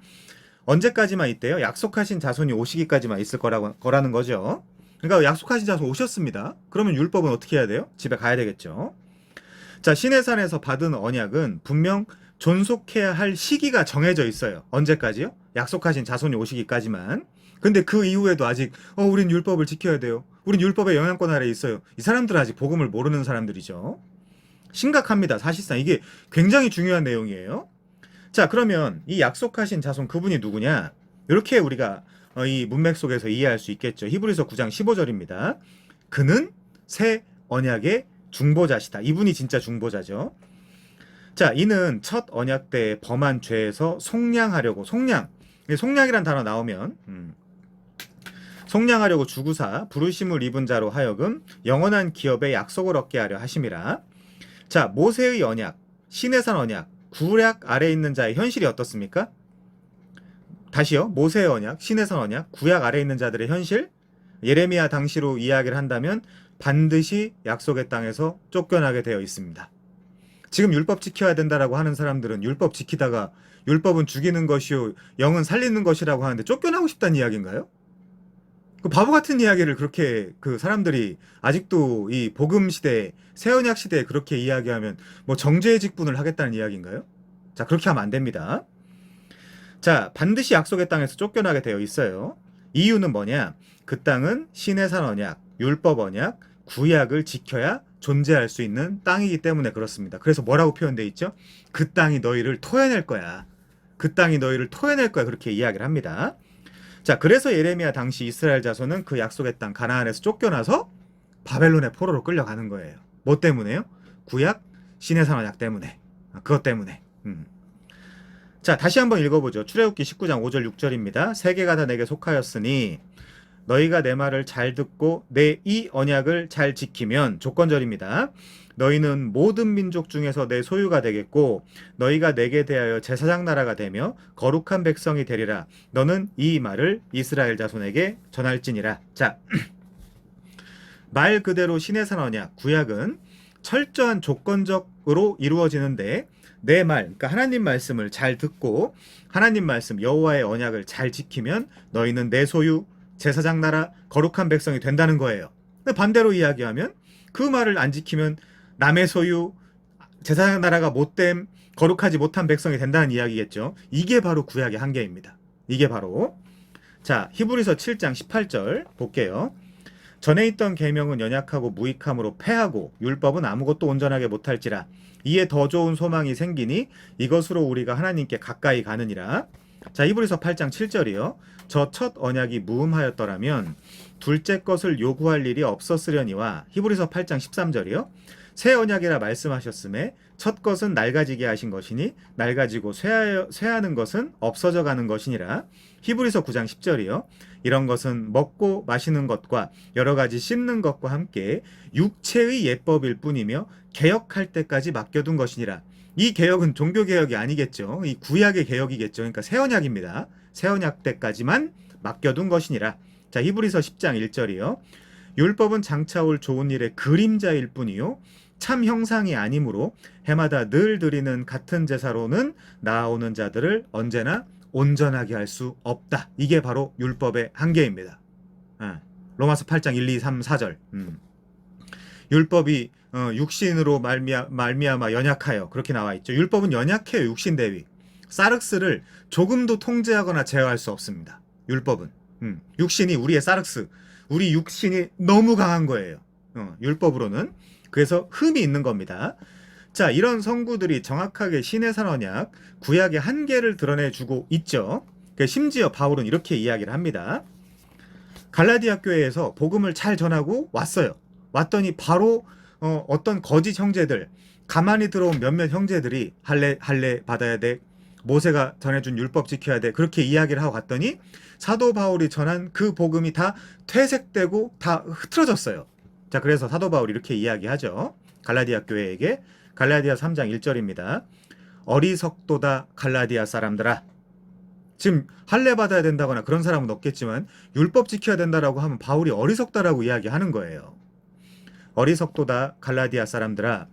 언제까지만 있대요? 약속하신 자손이 오시기까지만 있을 거라는 거죠. 그러니까 약속하신 자손 오셨습니다. 그러면 율법은 어떻게 해야 돼요? 집에 가야 되겠죠. 자, 시내산에서 받은 언약은 분명 존속해야 할 시기가 정해져 있어요. 언제까지요? 약속하신 자손이 오시기까지만. 근데 그 이후에도 아직 우린 율법을 지켜야 돼요. 우린 율법의 영향권 아래에 있어요. 이 사람들은 아직 복음을 모르는 사람들이죠. 심각합니다. 사실상 이게 굉장히 중요한 내용이에요. 자, 그러면 이 약속하신 자손, 그분이 누구냐? 이렇게 우리가 이 문맥 속에서 이해할 수 있겠죠. 히브리서 9장 15절입니다. 그는 새 언약의 중보자시다. 이분이 진짜 중보자죠. 자, 이는 첫 언약 때 범한 죄에서 속량하려고, 속량이란 단어 나오면 속량하려고 주구사 부르심을 입은 자로 하여금 영원한 기업의 약속을 얻게 하려 하심이라. 자, 모세의 언약, 시내산 언약, 구약 아래에 있는 자의 현실이 어떻습니까? 다시요. 모세의 언약, 시내산 언약, 구약 아래에 있는 자들의 현실, 예레미야 당시로 이야기를 한다면 반드시 약속의 땅에서 쫓겨나게 되어 있습니다. 지금 율법 지켜야 된다라고 하는 사람들은 율법 지키다가 율법은 죽이는 것이요 영은 살리는 것이라고 하는데 쫓겨나고 싶다는 이야기인가요? 그 바보 같은 이야기를 그렇게 그 사람들이 아직도 이 복음 시대, 새 언약 시대에 그렇게 이야기하면 뭐 정죄의 직분을 하겠다는 이야기인가요? 자, 그렇게 하면 안 됩니다. 자, 반드시 약속의 땅에서 쫓겨나게 되어 있어요. 이유는 뭐냐? 그 땅은 시내산 언약, 율법 언약, 구약을 지켜야 존재할 수 있는 땅이기 때문에 그렇습니다. 그래서 뭐라고 표현되어 있죠? 그 땅이 너희를 토해낼 거야. 그 땅이 너희를 토해낼 거야. 그렇게 이야기를 합니다. 자, 그래서 예레미야 당시 이스라엘 자손은 그 약속의 땅 가나안에서 쫓겨나서 바벨론의 포로로 끌려가는 거예요. 뭐 때문에요? 구약, 시내산 언약 때문에. 그것 때문에. 자, 다시 한번 읽어보죠. 출애굽기 19장 5절 6절입니다. 세계가 다 내게 속하였으니 너희가 내 말을 잘 듣고 내 이 언약을 잘 지키면, 조건절입니다. 너희는 모든 민족 중에서 내 소유가 되겠고 너희가 내게 대하여 제사장 나라가 되며 거룩한 백성이 되리라. 너는 이 말을 이스라엘 자손에게 전할지니라. 자, 말 그대로 시내산 언약, 구약은 철저한 조건적으로 이루어지는데 내 말, 그러니까 하나님 말씀을 잘 듣고 하나님 말씀 여호와의 언약을 잘 지키면 너희는 내 소유, 제사장 나라, 거룩한 백성이 된다는 거예요. 근데 반대로 이야기하면 그 말을 안 지키면 남의 소유, 제사장 나라가 못됨 거룩하지 못한 백성이 된다는 이야기겠죠. 이게 바로 구약의 한계입니다. 이게 바로 자 히브리서 7장 18절 볼게요. 전에 있던 계명은 연약하고 무익함으로 패하고 율법은 아무것도 온전하게 못할지라 이에 더 좋은 소망이 생기니 이것으로 우리가 하나님께 가까이 가느니라. 자 히브리서 8장 7절이요. 저 첫 언약이 무음하였더라면 둘째 것을 요구할 일이 없었으려니와. 히브리서 8장 13절이요. 새 언약이라 말씀하셨음에 첫 것은 낡아지게 하신 것이니 낡아지고 쇠하는 것은 없어져 가는 것이니라. 히브리서 9장 10절이요. 이런 것은 먹고 마시는 것과 여러 가지 씹는 것과 함께 육체의 예법일 뿐이며 개혁할 때까지 맡겨둔 것이니라. 이 개혁은 종교개혁이 아니겠죠. 이 구약의 개혁이겠죠. 그러니까 새 언약입니다. 새 언약 때까지만 맡겨둔 것이니라. 자 히브리서 10장 1절이요. 율법은 장차 올 좋은 일의 그림자일 뿐이요 참 형상이 아니므로 해마다 늘 드리는 같은 제사로는 나아오는 자들을 언제나 온전하게 할 수 없다. 이게 바로 율법의 한계입니다. 로마서 8장 1, 2, 3, 4절. 율법이 육신으로 말미암아 연약하여 그렇게 나와 있죠. 율법은 연약해요. 육신 대위. 사륵스를 조금도 통제하거나 제어할 수 없습니다. 율법은. 육신이 우리의 사륵스. 우리 육신이 너무 강한 거예요. 율법으로는. 그래서 흠이 있는 겁니다. 자, 이런 성구들이 정확하게 신해산 언약, 구약의 한계를 드러내주고 있죠. 심지어 바울은 이렇게 이야기를 합니다. 갈라디아 교회에서 복음을 잘 전하고 왔어요. 왔더니 바로 어떤 거짓 형제들, 가만히 들어온 몇몇 형제들이 할례 받아야 돼, 모세가 전해준 율법 지켜야 돼, 그렇게 이야기를 하고 갔더니 사도 바울이 전한 그 복음이 다 퇴색되고 다 흐트러졌어요. 자, 그래서 사도 바울이 이렇게 이야기하죠. 갈라디아 교회에게. 갈라디아 3장 1절입니다. 어리석도다 갈라디아 사람들아. 지금 할례 받아야 된다거나 그런 사람은 없겠지만 율법 지켜야 된다라고 하면 바울이 어리석다라고 이야기하는 거예요. 어리석도다 갈라디아 사람들아.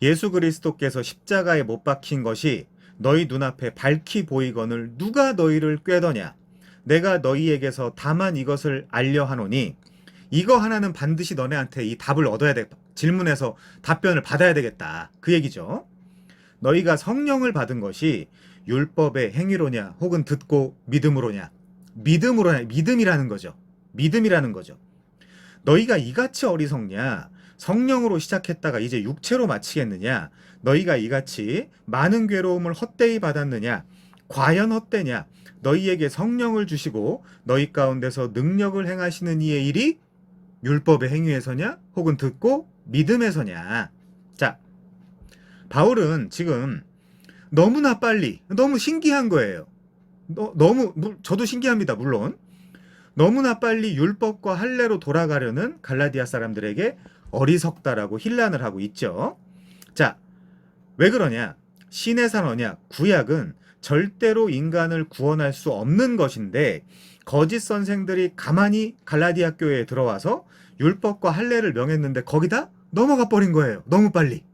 예수 그리스도께서 십자가에 못 박힌 것이 너희 눈앞에 밝히 보이거늘 누가 너희를 꾀더냐. 내가 너희에게서 다만 이것을 알려 하노니 이거 하나는 반드시 너네한테 이 답을 얻어야 돼. 질문에서 답변을 받아야 되겠다. 그 얘기죠. 너희가 성령을 받은 것이 율법의 행위로냐 혹은 듣고 믿음으로냐. 믿음이라는 거죠. 믿음이라는 거죠. 너희가 이같이 어리석냐. 성령으로 시작했다가 이제 육체로 마치겠느냐. 너희가 이같이 많은 괴로움을 헛되이 받았느냐. 과연 헛되냐. 너희에게 성령을 주시고 너희 가운데서 능력을 행하시는 이의 일이 율법의 행위에서냐 혹은 듣고 믿음에서냐. 자, 바울은 지금 너무나 빨리, 너무 신기한 거예요. 저도 신기합니다. 물론 너무나 빨리 율법과 할례로 돌아가려는 갈라디아 사람들에게 어리석다라고 힐난을 하고 있죠. 자, 왜 그러냐. 신해산 언약, 구약은 절대로 인간을 구원할 수 없는 것인데 거짓 선생들이 가만히 갈라디아 교회에 들어와서 율법과 할례를 명했는데 거기다 넘어가 버린 거예요. 너무 빨리.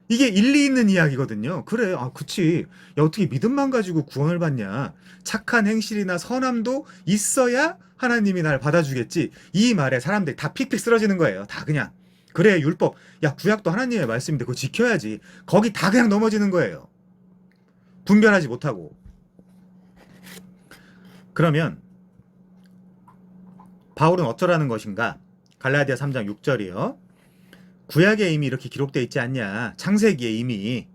이게 일리 있는 이야기거든요. 그래, 그치. 야, 어떻게 믿음만 가지고 구원을 받냐. 착한 행실이나 선함도 있어야 하나님이 날 받아주겠지. 이 말에 사람들이 다 픽픽 쓰러지는 거예요. 다 그냥. 그래, 율법. 야, 구약도 하나님의 말씀인데 그거 지켜야지. 거기 다 그냥 넘어지는 거예요. 분별하지 못하고. 그러면 바울은 어쩌라는 것인가? 갈라디아 3장 6절이요. 구약에 이미 이렇게 기록되어 있지 않냐. 창세기에 이미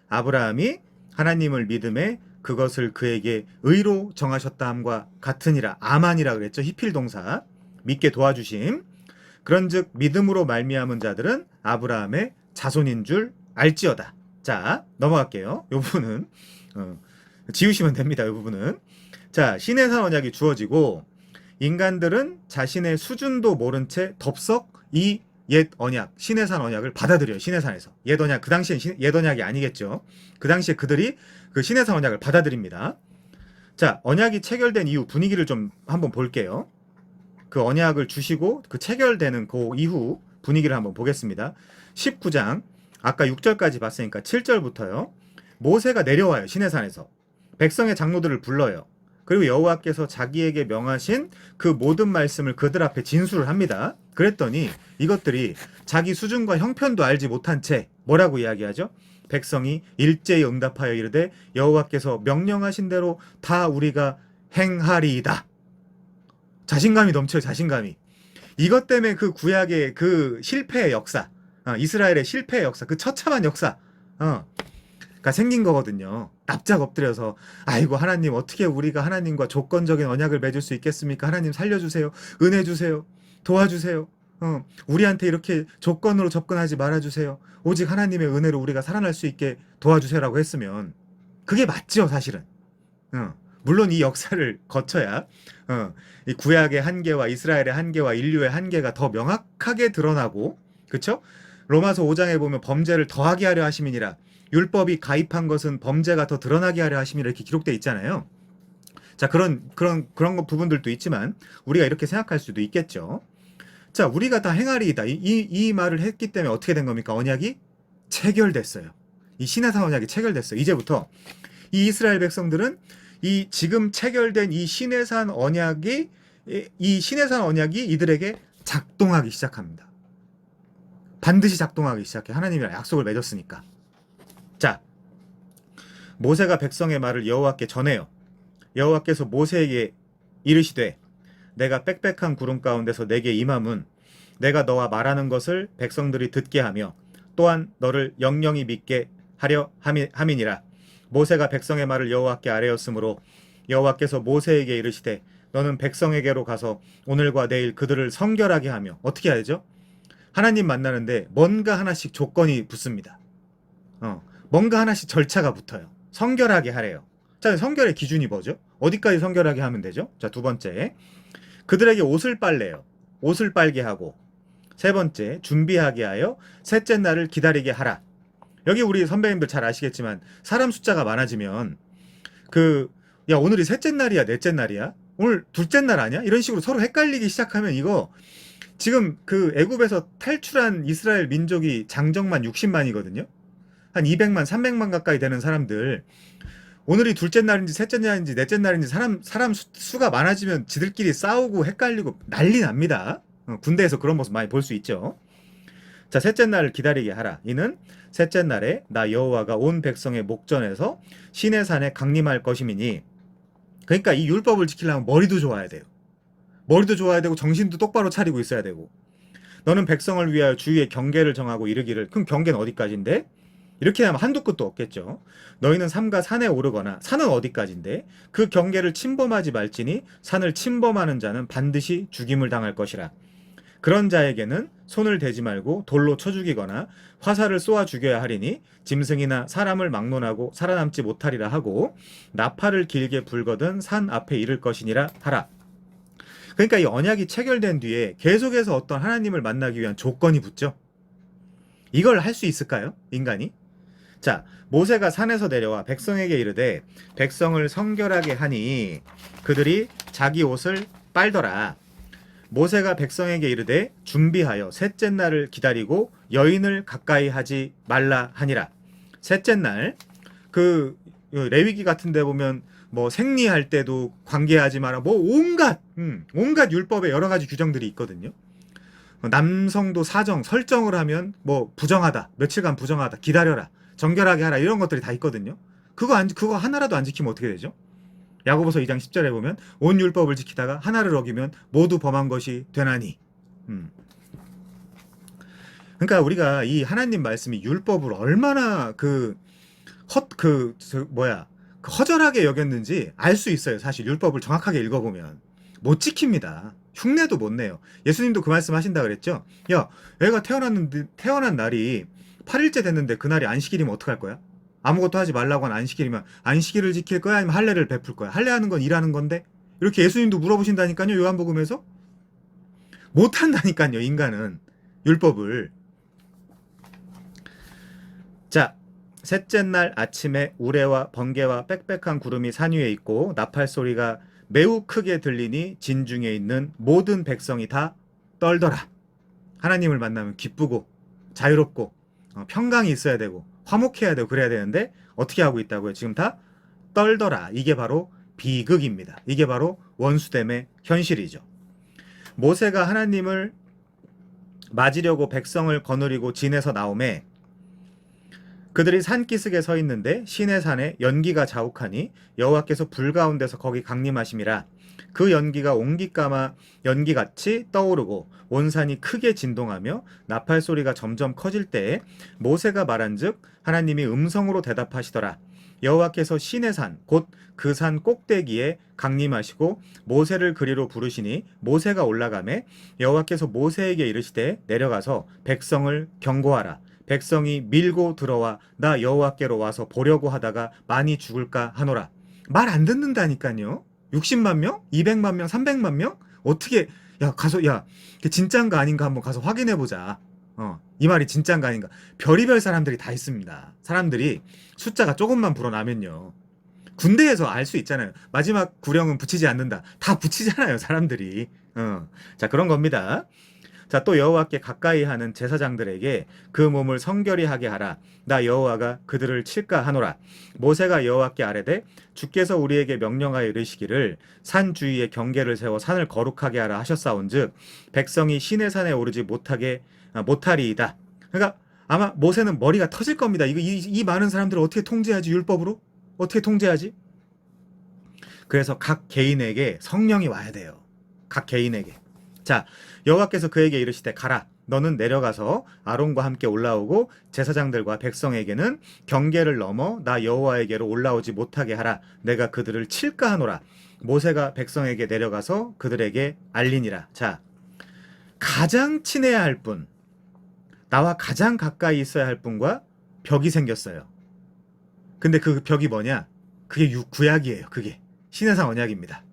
아브라함이 하나님을 믿음에 그것을 그에게 의로 정하셨다함과 같으니라. 아만이라 그랬죠. 히필 동사. 믿게 도와주심. 그런즉 믿음으로 말미암은 자들은 아브라함의 자손인 줄 알지어다. 자, 넘어갈게요. 이 부분은 지우시면 됩니다. 이 부분은. 자, 신해산 언약이 주어지고 인간들은 자신의 수준도 모른 채 덥석 이 옛 언약, 신해산 언약을 받아들여요. 신해산에서. 옛 언약, 그 당시엔 옛 언약이 아니겠죠. 그 당시에 그들이 그 신해산 언약을 받아들입니다. 자, 언약이 체결된 이후 분위기를 좀 한번 볼게요. 그 언약을 주시고 그 체결되는 그 이후 분위기를 한번 보겠습니다. 19장, 아까 6절까지 봤으니까 7절부터요. 모세가 내려와요. 신해산에서. 백성의 장로들을 불러요. 그리고 여호와께서 자기에게 명하신 그 모든 말씀을 그들 앞에 진술을 합니다. 그랬더니 이것들이 자기 수준과 형편도 알지 못한 채 뭐라고 이야기하죠? 백성이 일제히 응답하여 이르되 여호와께서 명령하신 대로 다 우리가 행하리이다. 자신감이 넘쳐요. 자신감이. 이것 때문에 그 구약의 그 실패의 역사, 이스라엘의 실패의 역사, 그 처참한 역사, 가 생긴 거거든요. 납작 엎드려서 아이고 하나님 어떻게 우리가 하나님과 조건적인 언약을 맺을 수 있겠습니까? 하나님 살려주세요. 은혜 주세요. 도와주세요. 우리한테 이렇게 조건으로 접근하지 말아주세요. 오직 하나님의 은혜로 우리가 살아날 수 있게 도와주세요라고 했으면 그게 맞죠, 사실은. 물론 이 역사를 거쳐야 이 구약의 한계와 이스라엘의 한계와 인류의 한계가 더 명확하게 드러나고, 그렇죠? 로마서 5장에 보면 범죄를 더하게 하려 하심이니라. 율법이 가입한 것은 범죄가 더 드러나게 하려 하심이라 이렇게 기록되어 있잖아요. 자, 그런 부분들도 있지만 우리가 이렇게 생각할 수도 있겠죠. 자, 우리가 다 행하리이다. 이 말을 했기 때문에 어떻게 된 겁니까? 언약이 체결됐어요. 이 시내산 언약이 체결됐어요. 이제부터 이 이스라엘 백성들은 이 지금 체결된 이 시내산 언약이 이들에게 작동하기 시작합니다. 반드시 작동하기 시작해. 하나님이랑 약속을 맺었으니까. 자, 모세가 백성의 말을 여호와께 전해요. 여호와께서 모세에게 이르시되 내가 빽빽한 구름 가운데서 내게 임함은 내가 너와 말하는 것을 백성들이 듣게 하며 또한 너를 영영히 믿게 하려 함이니라. 모세가 백성의 말을 여호와께 아뢰었으므로 여호와께서 모세에게 이르시되 너는 백성에게로 가서 오늘과 내일 그들을 성결하게 하며, 어떻게 해야죠? 하나님 만나는데 뭔가 하나씩 조건이 붙습니다. 뭔가 하나씩 절차가 붙어요. 성결하게 하래요. 자, 성결의 기준이 뭐죠? 어디까지 성결하게 하면 되죠? 자, 두 번째, 그들에게 옷을 빨래요. 옷을 빨게 하고, 세 번째, 준비하게 하여 셋째 날을 기다리게 하라. 여기 우리 선배님들 잘 아시겠지만 사람 숫자가 많아지면 야, 오늘이 셋째 날이야, 넷째 날이야? 오늘 둘째 날 아니야? 이런 식으로 서로 헷갈리기 시작하면 이거 지금 그 애굽에서 탈출한 이스라엘 민족이 장정만 60만이거든요. 한 200만, 300만 가까이 되는 사람들, 오늘이 둘째 날인지 셋째 날인지 넷째 날인지 사람 수가 많아지면 지들끼리 싸우고 헷갈리고 난리 납니다. 군대에서 그런 모습 많이 볼 수 있죠. 자, 셋째 날을 기다리게 하라. 이는 셋째 날에 나 여호와가 온 백성의 목전에서 시내산에 강림할 것임이니. 그러니까 이 율법을 지키려면 머리도 좋아야 돼요. 머리도 좋아야 되고 정신도 똑바로 차리고 있어야 되고. 너는 백성을 위하여 주위의 경계를 정하고 이르기를. 그럼 경계는 어디까지인데? 이렇게 하면 한두 끝도 없겠죠. 너희는 삼가 산에 오르거나, 산은 어디까지인데? 그 경계를 침범하지 말지니 산을 침범하는 자는 반드시 죽임을 당할 것이라. 그런 자에게는 손을 대지 말고 돌로 쳐 죽이거나 화살을 쏘아 죽여야 하리니 짐승이나 사람을 막론하고 살아남지 못하리라 하고 나팔을 길게 불거든 산 앞에 이를 것이니라 하라. 그러니까 이 언약이 체결된 뒤에 계속해서 어떤 하나님을 만나기 위한 조건이 붙죠. 이걸 할 수 있을까요? 인간이? 자, 모세가 산에서 내려와 백성에게 이르되 백성을 성결하게 하니 그들이 자기 옷을 빨더라. 모세가 백성에게 이르되 준비하여 셋째 날을 기다리고 여인을 가까이 하지 말라 하니라. 셋째 날, 레위기 같은 데 보면 뭐 생리할 때도 관계하지 마라, 뭐 온갖 율법에 여러 가지 규정들이 있거든요. 남성도 설정을 하면 뭐 부정하다, 며칠간 부정하다, 기다려라, 정결하게 하라, 이런 것들이 다 있거든요. 그거 하나라도 안 지키면 어떻게 되죠? 야고보서 2장 10절에 보면 온 율법을 지키다가 하나를 어기면 모두 범한 것이 되나니. 그러니까 우리가 이 하나님 말씀이 율법을 얼마나 허전하게 여겼는지 알 수 있어요. 사실 율법을 정확하게 읽어보면 못 지킵니다. 흉내도 못 내요. 예수님도 그 말씀 하신다 그랬죠. 야, 애가 태어난 날이 8일째 됐는데 그날이 안식일이면 어떡할 거야? 아무것도 하지 말라고 한 안식일이면 안식일을 지킬 거야? 아니면 할례를 베풀 거야? 할례하는 건 일하는 건데? 이렇게 예수님도 물어보신다니까요. 요한복음에서. 못한다니까요. 인간은 율법을. 자, 셋째 날 아침에 우레와 번개와 빽빽한 구름이 산 위에 있고 나팔 소리가 매우 크게 들리니 진중에 있는 모든 백성이 다 떨더라. 하나님을 만나면 기쁘고 자유롭고 평강이 있어야 되고 화목해야 되고 그래야 되는데 어떻게 하고 있다고요? 지금 다 떨더라. 이게 바로 비극입니다. 이게 바로 원수됨의 현실이죠. 모세가 하나님을 맞으려고 백성을 거느리고 진에서 나오매 그들이 산기슭에 서 있는데 시내산에 연기가 자욱하니 여호와께서 불 가운데서 거기 강림하심이라. 그 연기가 옹기까마 연기같이 떠오르고 온 산이 크게 진동하며 나팔 소리가 점점 커질 때에 모세가 말한즉 하나님이 음성으로 대답하시더라. 여호와께서 시내산 곧 그 산 꼭대기에 강림하시고 모세를 그리로 부르시니 모세가 올라가매 여호와께서 모세에게 이르시되 내려가서 백성을 경고하라. 백성이 밀고 들어와 나 여호와께로 와서 보려고 하다가 많이 죽을까 하노라. 말 안 듣는다니까요. 60만 명? 200만 명? 300만 명? 어떻게 야 가서 야 진짠가 아닌가 한번 가서 확인해 보자. 이 말이 진짠가 아닌가. 별의별 사람들이 다 있습니다. 사람들이 숫자가 조금만 불어나면요. 군대에서 알 수 있잖아요. 마지막 구령은 붙이지 않는다. 다 붙이잖아요, 사람들이. 자, 그런 겁니다. 자, 또 여호와께 가까이 하는 제사장들에게 그 몸을 성결히 하게 하라. 나 여호와가 그들을 칠까 하노라. 모세가 여호와께 아뢰되 주께서 우리에게 명령하여 이르시기를 산 주위에 경계를 세워 산을 거룩하게 하라 하셨사온즉 백성이 시내산에 오르지 못하리이다. 그러니까 아마 모세는 머리가 터질 겁니다. 이 많은 사람들을 어떻게 통제하지? 율법으로? 어떻게 통제하지? 그래서 각 개인에게 성령이 와야 돼요. 각 개인에게. 자, 여호와께서 그에게 이르시되 가라. 너는 내려가서 아론과 함께 올라오고 제사장들과 백성에게는 경계를 넘어 나 여호와에게로 올라오지 못하게 하라. 내가 그들을 칠까 하노라. 모세가 백성에게 내려가서 그들에게 알리니라. 자, 가장 친해야 할 분, 나와 가장 가까이 있어야 할 분과 벽이 생겼어요. 근데 그 벽이 뭐냐? 그게 구약이에요. 그게 신해상 언약입니다.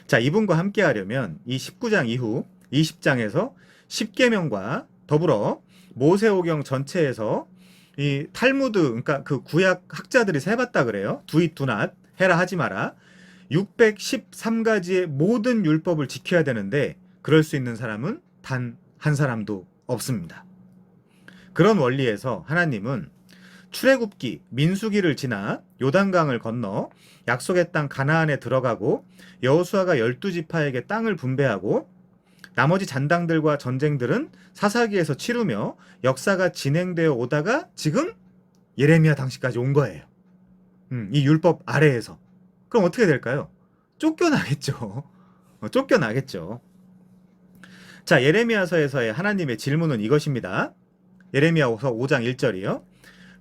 자, 이분과 함께 하려면 이 19장 이후 20장에서 10계명과 더불어 모세오경 전체에서 이 탈무드, 그러니까 그 구약 학자들이 세봤다 그래요. 두잇 두낫 해라 하지 마라. 613가지의 모든 율법을 지켜야 되는데 그럴 수 있는 사람은 단 한 사람도 없습니다. 그런 원리에서 하나님은 출애굽기, 민수기를 지나 요단강을 건너 약속의 땅 가나안에 들어가고 여호수아가 12지파에게 땅을 분배하고 나머지 잔당들과 전쟁들은 사사기에서 치르며 역사가 진행되어 오다가 지금 예레미야 당시까지 온 거예요. 이 율법 아래에서. 그럼 어떻게 될까요? 쫓겨나겠죠. 쫓겨나겠죠. 자, 예레미야서에서의 하나님의 질문은 이것입니다. 예레미야서 5장 1절이요.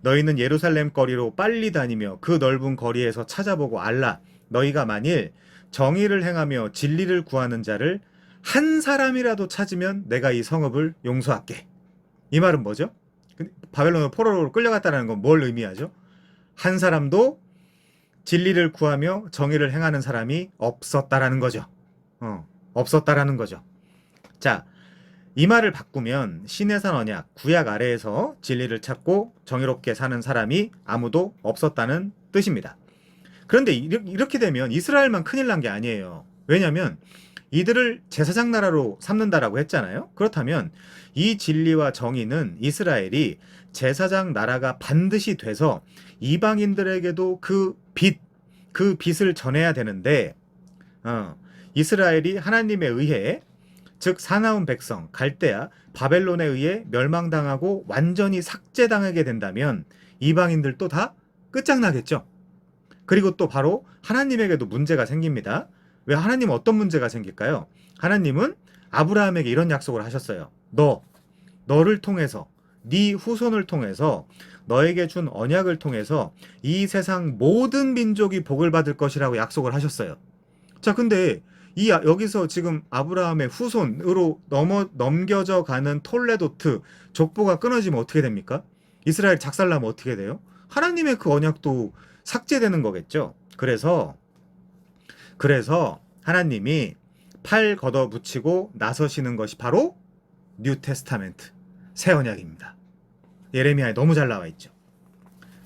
너희는 예루살렘 거리로 빨리 다니며 그 넓은 거리에서 찾아보고 알라. 너희가 만일 정의를 행하며 진리를 구하는 자를 한 사람이라도 찾으면 내가 이 성읍을 용서할게. 이 말은 뭐죠? 바벨론 포로로 끌려갔다는 건 뭘 의미하죠? 한 사람도 진리를 구하며 정의를 행하는 사람이 없었다라는 거죠. 없었다라는 거죠. 자, 이 말을 바꾸면 시내산 언약, 구약 아래에서 진리를 찾고 정의롭게 사는 사람이 아무도 없었다는 뜻입니다. 그런데 이렇게 되면 이스라엘만 큰일 난 게 아니에요. 왜냐하면 이들을 제사장 나라로 삼는다라고 했잖아요. 그렇다면 이 진리와 정의는 이스라엘이 제사장 나라가 반드시 돼서 이방인들에게도 그 빛을 전해야 되는데 이스라엘이 하나님에 의해 즉 사나운 백성 갈대아 바벨론에 의해 멸망당하고 완전히 삭제당하게 된다면 이방인들도 다 끝장나겠죠. 그리고 또 바로 하나님에게도 문제가 생깁니다. 왜 하나님은 어떤 문제가 생길까요? 하나님은 아브라함에게 이런 약속을 하셨어요. 너를 통해서 네 후손을 통해서 너에게 준 언약을 통해서 이 세상 모든 민족이 복을 받을 것이라고 약속을 하셨어요. 자, 근데 여기서 지금 아브라함의 후손으로 넘겨져 가는 톨레도트 족보가 끊어지면 어떻게 됩니까? 이스라엘 작살나면 어떻게 돼요? 하나님의 그 언약도 삭제되는 거겠죠. 그래서 하나님이 팔 걷어붙이고 나서시는 것이 바로 뉴 테스타멘트, 새 언약입니다. 예레미야에 너무 잘 나와 있죠.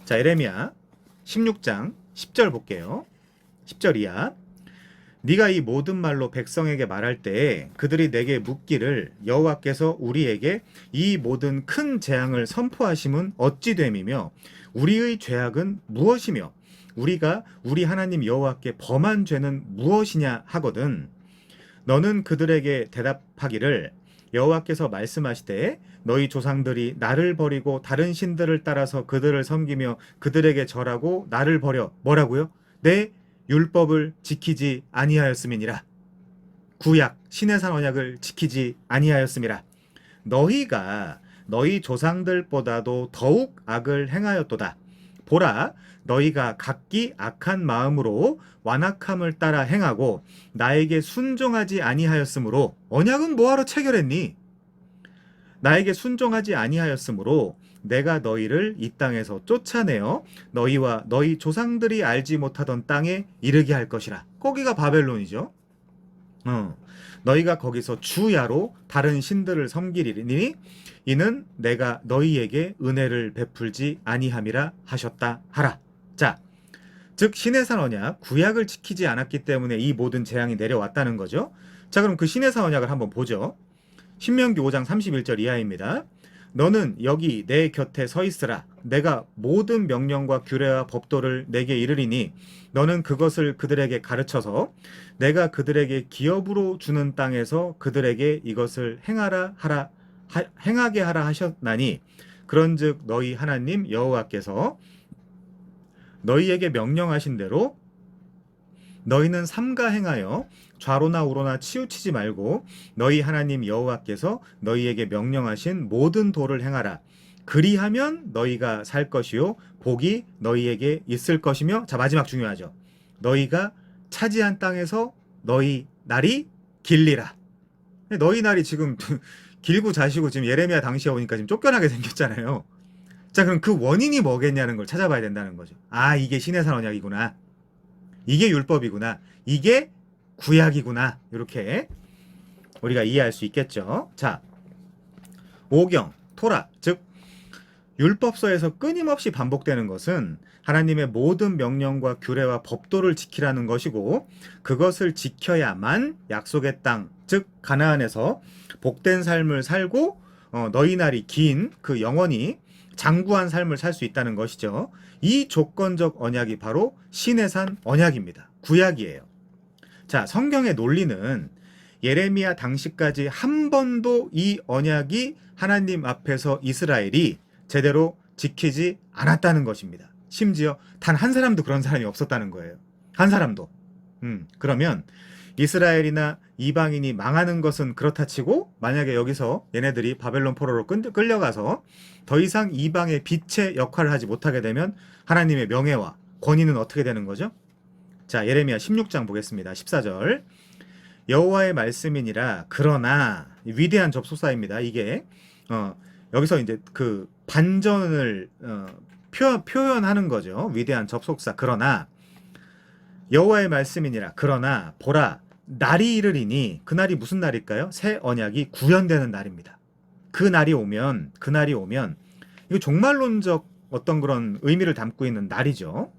자, 예레미야 16장 10절 볼게요. 10절 이하. 네가 이 모든 말로 백성에게 말할 때에 그들이 내게 묻기를 여호와께서 우리에게 이 모든 큰 재앙을 선포하심은 어찌 됨이며 우리의 죄악은 무엇이며 우리가 우리 하나님 여호와께 범한 죄는 무엇이냐 하거든. 너는 그들에게 대답하기를 여호와께서 말씀하시되 너희 조상들이 나를 버리고 다른 신들을 따라서 그들을 섬기며 그들에게 절하고 나를 버려 뭐라고요? 내 율법을 지키지 아니하였음이니라. 구약 시내산 언약을 지키지 아니하였음이라. 너희가 너희 조상들보다도 더욱 악을 행하였도다. 보라, 너희가 각기 악한 마음으로 완악함을 따라 행하고 나에게 순종하지 아니하였으므로. 언약은 뭐하러 체결했니? 나에게 순종하지 아니하였으므로 내가 너희를 이 땅에서 쫓아내어 너희와 너희 조상들이 알지 못하던 땅에 이르게 할 것이라. 거기가 바벨론이죠. 너희가 거기서 주야로 다른 신들을 섬기리니 이는 내가 너희에게 은혜를 베풀지 아니함이라 하셨다 하라. 자, 즉 시내산 언약, 구약을 지키지 않았기 때문에 이 모든 재앙이 내려왔다는 거죠. 자, 그럼 그 시내산 언약을 한번 보죠. 신명기 5장 31절 이하입니다. 너는 여기 내 곁에 서 있으라. 내가 모든 명령과 규례와 법도를 내게 이르리니 너는 그것을 그들에게 가르쳐서 내가 그들에게 기업으로 주는 땅에서 그들에게 이것을 행하게 하라 하셨나니 그런즉 너희 하나님 여호와께서 너희에게 명령하신 대로 너희는 삼가 행하여 좌로나 우로나 치우치지 말고 너희 하나님 여호와께서 너희에게 명령하신 모든 도를 행하라. 그리하면 너희가 살 것이요 복이 너희에게 있을 것이며. 자, 마지막 중요하죠. 너희가 차지한 땅에서 너희 날이 길리라. 너희 날이 지금 길고 자시고 지금 예레미야 당시에 오니까 지금 쫓겨나게 생겼잖아요. 자, 그럼 그 원인이 뭐겠냐는 걸 찾아봐야 된다는 거죠. 아, 이게 시내산 언약이구나. 이게 율법이구나. 이게 구약이구나. 이렇게 우리가 이해할 수 있겠죠. 자, 오경, 토라, 즉 율법서에서 끊임없이 반복되는 것은 하나님의 모든 명령과 규례와 법도를 지키라는 것이고 그것을 지켜야만 약속의 땅, 즉 가나안에서 복된 삶을 살고 너희 날이 긴 그 영원히 장구한 삶을 살 수 있다는 것이죠. 이 조건적 언약이 바로 시내산 언약입니다. 구약이에요. 자, 성경의 논리는 예레미야 당시까지 한 번도 이 언약이 하나님 앞에서 이스라엘이 제대로 지키지 않았다는 것입니다. 심지어 단 한 사람도 그런 사람이 없었다는 거예요. 한 사람도. 그러면 이스라엘이나 이방인이 망하는 것은 그렇다 치고 만약에 여기서 얘네들이 바벨론 포로로 끌려가서 더 이상 이방의 빛의 역할을 하지 못하게 되면 하나님의 명예와 권위는 어떻게 되는 거죠? 자, 예레미야 16장 보겠습니다. 14절. 여호와의 말씀이니라. 그러나 위대한 접속사입니다. 이게 여기서 이제 그 반전을 표현하는 거죠. 위대한 접속사. 그러나 여호와의 말씀이니라. 그러나 보라, 날이 이르리니. 그 날이 무슨 날일까요? 새 언약이 구현되는 날입니다. 그 날이 오면 이거 종말론적 어떤 그런 의미를 담고 있는 날이죠.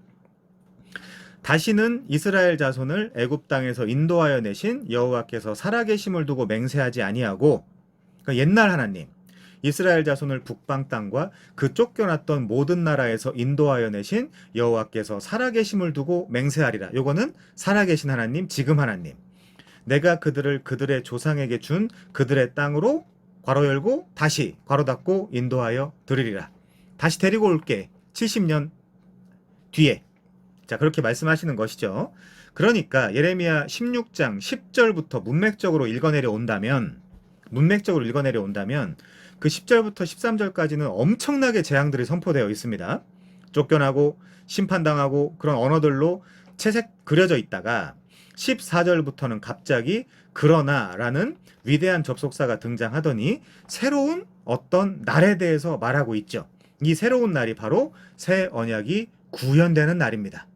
다시는 이스라엘 자손을 애굽 땅에서 인도하여 내신 여호와께서 살아계심을 두고 맹세하지 아니하고, 그러니까 옛날 하나님 이스라엘 자손을 북방 땅과 그 쫓겨났던 모든 나라에서 인도하여 내신 여호와께서 살아계심을 두고 맹세하리라. 요거는 살아계신 하나님, 지금 하나님. 내가 그들을 그들의 조상에게 준 그들의 땅으로 괄호 열고 다시 괄호 닫고 인도하여 드리리라. 다시 데리고 올게. 70년 뒤에. 자, 그렇게 말씀하시는 것이죠. 그러니까 예레미야 16장 10절부터 문맥적으로 읽어내려 온다면 그 10절부터 13절까지는 엄청나게 재앙들이 선포되어 있습니다. 쫓겨나고 심판당하고 그런 언어들로 채색 그려져 있다가 14절부터는 갑자기 그러나라는 위대한 접속사가 등장하더니 새로운 어떤 날에 대해서 말하고 있죠. 이 새로운 날이 바로 새 언약이 구현되는 날입니다.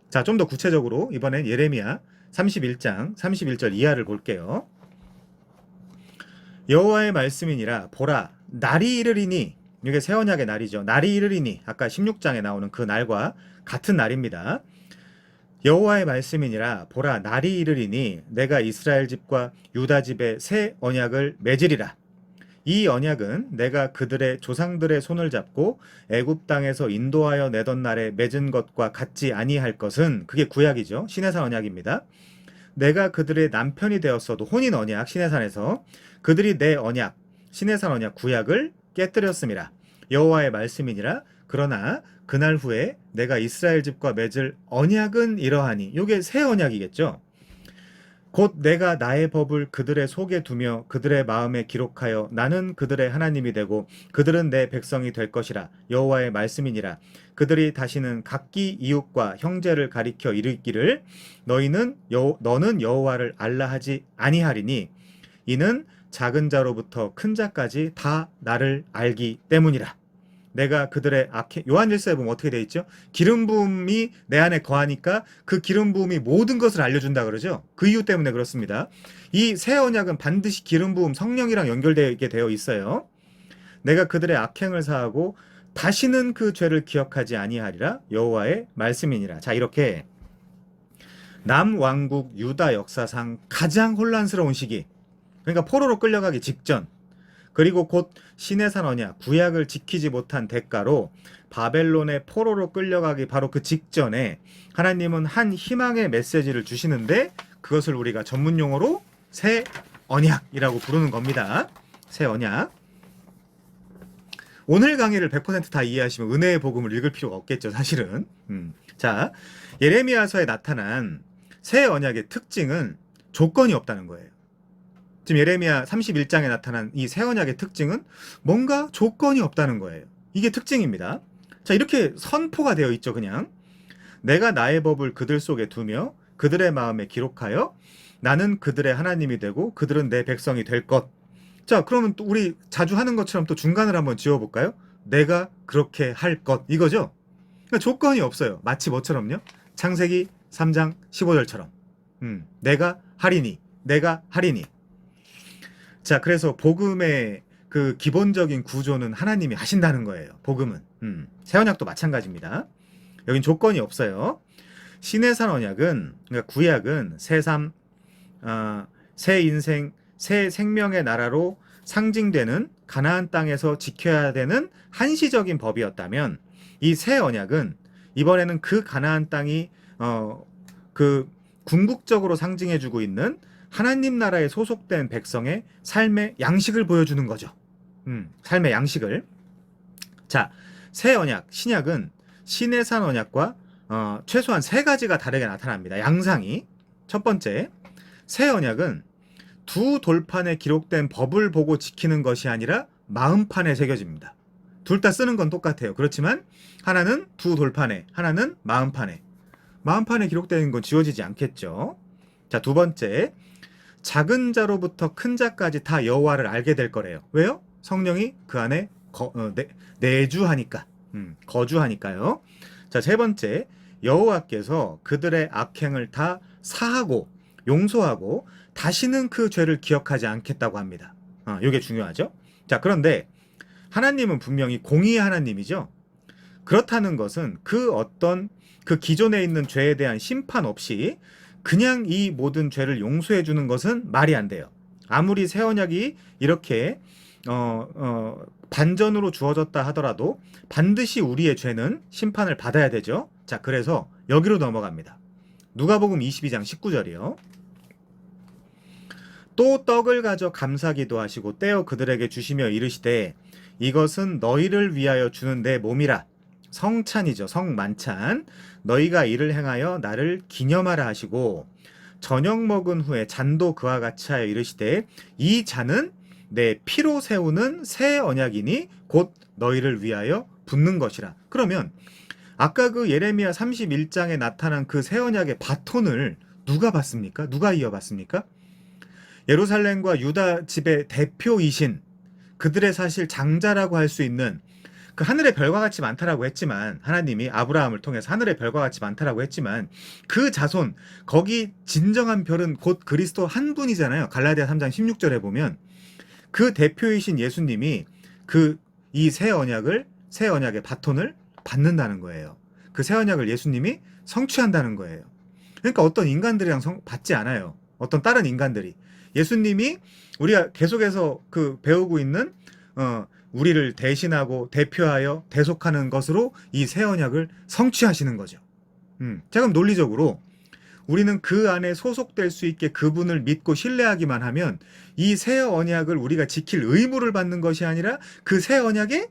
자, 좀 더 구체적으로 이번엔 예레미야 31장 31절 이하를 볼게요. 여호와의 말씀이니라. 보라, 날이 이르리니. 이게 새 언약의 날이죠. 날이 이르리니. 아까 16장에 나오는 그 날과 같은 날입니다. 여호와의 말씀이니라. 보라, 날이 이르리니 내가 이스라엘 집과 유다 집에 새 언약을 맺으리라. 이 언약은 내가 그들의 조상들의 손을 잡고 애굽 땅에서 인도하여 내던 날에 맺은 것과 같지 아니할 것은, 그게 구약이죠. 시내산 언약입니다. 내가 그들의 남편이 되었어도, 혼인 언약, 시내산에서 그들이 내 언약 시내산 언약 구약을 깨뜨렸음이라. 여호와의 말씀이니라. 그러나 그날 후에 내가 이스라엘 집과 맺을 언약은 이러하니. 요게 새 언약이겠죠. 곧 내가 나의 법을 그들의 속에 두며 그들의 마음에 기록하여 나는 그들의 하나님이 되고 그들은 내 백성이 될 것이라. 여호와의 말씀이니라. 그들이 다시는 각기 이웃과 형제를 가리켜 이르기를 너는 여호와를 알라 하지 아니하리니 이는 작은 자로부터 큰 자까지 다 나를 알기 때문이라. 내가 그들의 악행, 요한일서에 보면 어떻게 돼 있죠? 기름 부음이 내 안에 거하니까 그 기름 부음이 모든 것을 알려준다 그러죠. 그 이유 때문에 그렇습니다. 이 새 언약은 반드시 기름 부음 성령이랑 연결되게 되어 있어요. 내가 그들의 악행을 사하고 다시는 그 죄를 기억하지 아니하리라. 여호와의 말씀이니라. 자, 이렇게 남왕국 유다 역사상 가장 혼란스러운 시기, 그러니까 포로로 끌려가기 직전, 그리고 곧 시내산 언약 구약을 지키지 못한 대가로 바벨론의 포로로 끌려가기 바로 그 직전에 하나님은 한 희망의 메시지를 주시는데 그것을 우리가 전문 용어로 새 언약이라고 부르는 겁니다. 새 언약. 오늘 강의를 100% 다 이해하시면 은혜의 복음을 읽을 필요가 없겠죠, 사실은. 자, 예레미야서에 나타난 새 언약의 특징은 조건이 없다는 거예요. 지금 예레미야 31장에 나타난 이 새 언약의 특징은 뭔가 조건이 없다는 거예요. 이게 특징입니다. 자, 이렇게 선포가 되어 있죠. 그냥 내가 나의 법을 그들 속에 두며 그들의 마음에 기록하여 나는 그들의 하나님이 되고 그들은 내 백성이 될 것. 자, 그러면 또 우리 자주 하는 것처럼 또 중간을 한번 지워볼까요? 내가 그렇게 할 것, 이거죠. 그러니까 조건이 없어요. 마치 뭐처럼요? 창세기 3장 15절처럼 내가 하리니, 내가 하리니. 자, 그래서 복음의 그 기본적인 구조는 하나님이 하신다는 거예요. 복음은. 새 언약도 마찬가지입니다. 여긴 조건이 없어요. 시내산 언약은, 그러니까 구약은 새 삶, 새 인생, 새 생명의 나라로 상징되는 가나안 땅에서 지켜야 되는 한시적인 법이었다면, 이 새 언약은 이번에는 그 가나안 땅이 그 궁극적으로 상징해주고 있는 하나님 나라에 소속된 백성의 삶의 양식을 보여주는 거죠. 삶의 양식을. 자, 새 언약, 신약은 시내산 언약과 최소한 세 가지가 다르게 나타납니다. 양상이. 첫 번째, 새 언약은 두 돌판에 기록된 법을 보고 지키는 것이 아니라 마음판에 새겨집니다. 둘 다 쓰는 건 똑같아요. 그렇지만 하나는 두 돌판에, 하나는 마음판에. 마음판에 기록되는 건 지워지지 않겠죠. 자, 두 번째, 작은 자로부터 큰 자까지 다 여호와를 알게 될 거래요. 왜요? 성령이 그 안에 내주하니까, 거주하니까요. 자, 세 번째, 여호와께서 그들의 악행을 다 사하고 용서하고 다시는 그 죄를 기억하지 않겠다고 합니다. 이게 중요하죠. 자, 그런데 하나님은 분명히 공의의 하나님이죠. 그렇다는 것은 그 어떤 그 기존에 있는 죄에 대한 심판 없이 그냥 이 모든 죄를 용서해 주는 것은 말이 안 돼요. 아무리 새 언약이 이렇게 반전으로 주어졌다 하더라도 반드시 우리의 죄는 심판을 받아야 되죠. 자, 그래서 여기로 넘어갑니다. 누가복음 22장 19절이요. 또 떡을 가져 감사기도 하시고 떼어 그들에게 주시며 이르시되 이것은 너희를 위하여 주는 내 몸이라. 성찬이죠. 성만찬. 너희가 이를 행하여 나를 기념하라 하시고 저녁 먹은 후에 잔도 그와 같이 하여 이르시되 이 잔은 내 피로 세우는 새 언약이니 곧 너희를 위하여 붓는 것이라. 그러면 아까 그 예레미야 31장에 나타난 그 새 언약의 바톤을 누가 받습니까? 누가 이어받습니까? 예루살렘과 유다 집의 대표이신 그들의 사실 장자라고 할 수 있는 그 하늘의 별과 같이 많다라고 했지만 하나님이 아브라함을 통해서 하늘의 별과 같이 많다라고 했지만 그 자손 거기 진정한 별은 곧 그리스도 한 분이잖아요. 갈라디아 3장 16절에 보면 그 대표이신 예수님이 그 이 새 언약의 바톤을 받는다는 거예요. 그 새 언약을 예수님이 성취한다는 거예요. 그러니까 어떤 인간들이랑 받지 않아요. 어떤 다른 인간들이. 예수님이 우리가 계속해서 그 배우고 있는 우리를 대신하고 대표하여 대속하는 것으로 이 새 언약을 성취하시는 거죠. 자, 그럼 논리적으로 우리는 그 안에 소속될 수 있게 그분을 믿고 신뢰하기만 하면 이 새 언약을 우리가 지킬 의무를 받는 것이 아니라 그 새 언약의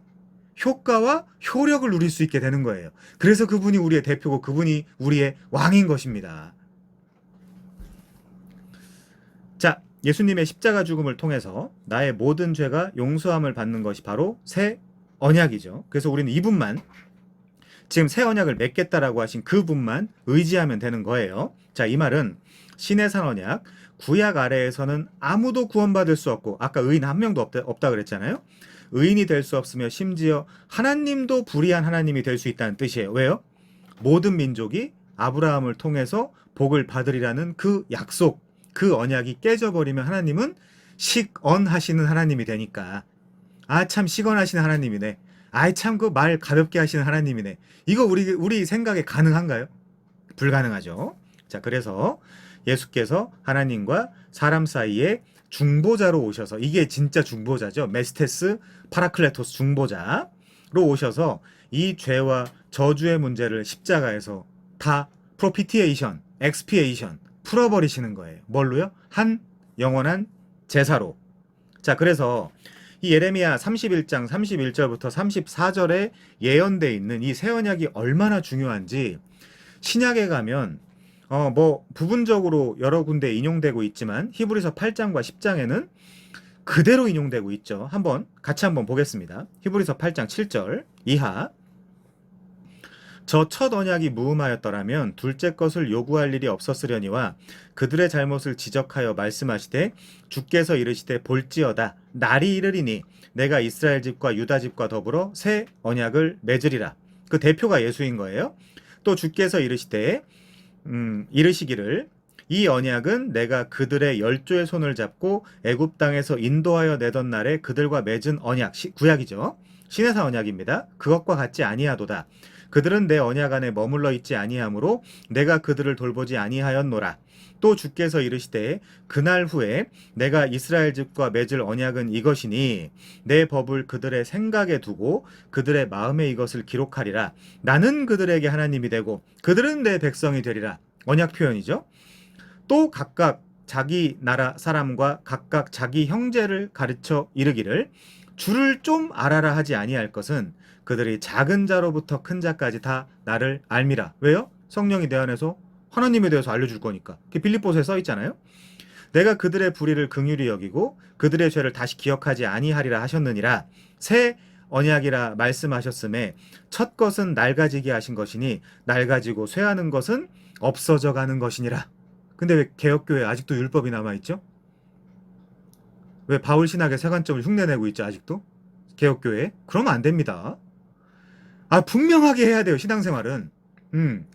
효과와 효력을 누릴 수 있게 되는 거예요. 그래서 그분이 우리의 대표고 그분이 우리의 왕인 것입니다. 자, 예수님의 십자가 죽음을 통해서 나의 모든 죄가 용서함을 받는 것이 바로 새 언약이죠. 그래서 우리는 이분만, 지금 새 언약을 맺겠다라고 하신 그분만 의지하면 되는 거예요. 자, 이 말은 신의 산 언약, 구약 아래에서는 아무도 구원받을 수 없고, 아까 의인 한 명도 없다 그랬잖아요. 의인이 될 수 없으며 심지어 하나님도 불의한 하나님이 될 수 있다는 뜻이에요. 왜요? 모든 민족이 아브라함을 통해서 복을 받으리라는 그 약속, 그 언약이 깨져버리면 하나님은 식언하시는 하나님이 되니까, 아 참 식언하시는 하나님이네, 아이 참 그 말 가볍게 하시는 하나님이네, 이거 우리 생각에 가능한가요? 불가능하죠. 자, 그래서 예수께서 하나님과 사람 사이에 중보자로 오셔서, 이게 진짜 중보자죠. 메스테스 파라클레토스, 중보자로 오셔서 이 죄와 저주의 문제를 십자가에서 다 프로피티에이션, 엑스피에이션 풀어버리시는 거예요. 뭘로요? 한 영원한 제사로. 자, 그래서 이 예레미야 31장 31절부터 34절에 예언되어 있는 이 새 언약이 얼마나 중요한지 신약에 가면 부분적으로 여러 군데 인용되고 있지만 히브리서 8장과 10장에는 그대로 인용되고 있죠. 같이 한번 보겠습니다. 히브리서 8장 7절 이하. 저 첫 언약이 무음하였더라면 둘째 것을 요구할 일이 없었으려니와 그들의 잘못을 지적하여 말씀하시되 주께서 이르시되 볼지어다 날이 이르리니 내가 이스라엘 집과 유다 집과 더불어 새 언약을 맺으리라. 그 대표가 예수인 거예요. 또 주께서 이르시기를 이 언약은 내가 그들의 열조의 손을 잡고 애굽 땅에서 인도하여 내던 날에 그들과 맺은 언약, 구약이죠. 신해사 언약입니다. 그것과 같지 아니하도다. 그들은 내 언약 안에 머물러 있지 아니하므로 내가 그들을 돌보지 아니하였노라. 또 주께서 이르시되 그날 후에 내가 이스라엘 집과 맺을 언약은 이것이니 내 법을 그들의 생각에 두고 그들의 마음에 이것을 기록하리라. 나는 그들에게 하나님이 되고 그들은 내 백성이 되리라. 언약 표현이죠. 또 각각 자기 나라 사람과 각각 자기 형제를 가르쳐 이르기를 주를 좀 알아라 하지 아니할 것은 그들이 작은 자로부터 큰 자까지 다 나를 알미라. 왜요? 성령이 내 안에서 하나님에 대해서 알려줄 거니까. 빌립보서에 써 있잖아요. 내가 그들의 불의를 긍휼히 여기고 그들의 죄를 다시 기억하지 아니하리라 하셨느니라. 새 언약이라 말씀하셨음에 첫 것은 낡아지게 하신 것이니 낡아지고 쇠하는 것은 없어져 가는 것이니라. 근데 왜 개혁교회 아직도 율법이 남아있죠? 왜 바울 신학의 세관점을 흉내내고 있죠? 아직도? 개혁교회? 그러면 안 됩니다. 분명하게 해야 돼요. 신앙생활은.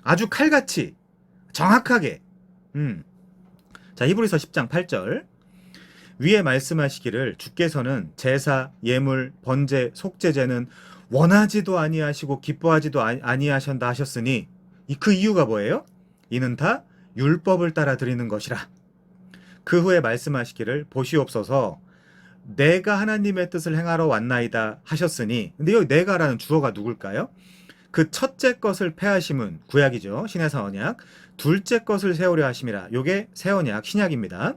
아주 칼같이 정확하게. 자, 히브리서 10장 8절. 위에 말씀하시기를 주께서는 제사, 예물, 번제, 속죄제는 원하지도 아니하시고 기뻐하지도 아니하신다 하셨으니 그 이유가 뭐예요? 이는 다 율법을 따라 드리는 것이라. 그 후에 말씀하시기를 보시옵소서 내가 하나님의 뜻을 행하러 왔나이다 하셨으니, 근데 여기 내가라는 주어가 누굴까요? 그 첫째 것을 폐하심은 구약이죠. 신해사 언약. 둘째 것을 세우려 하심이라. 요게 새 언약, 신약입니다.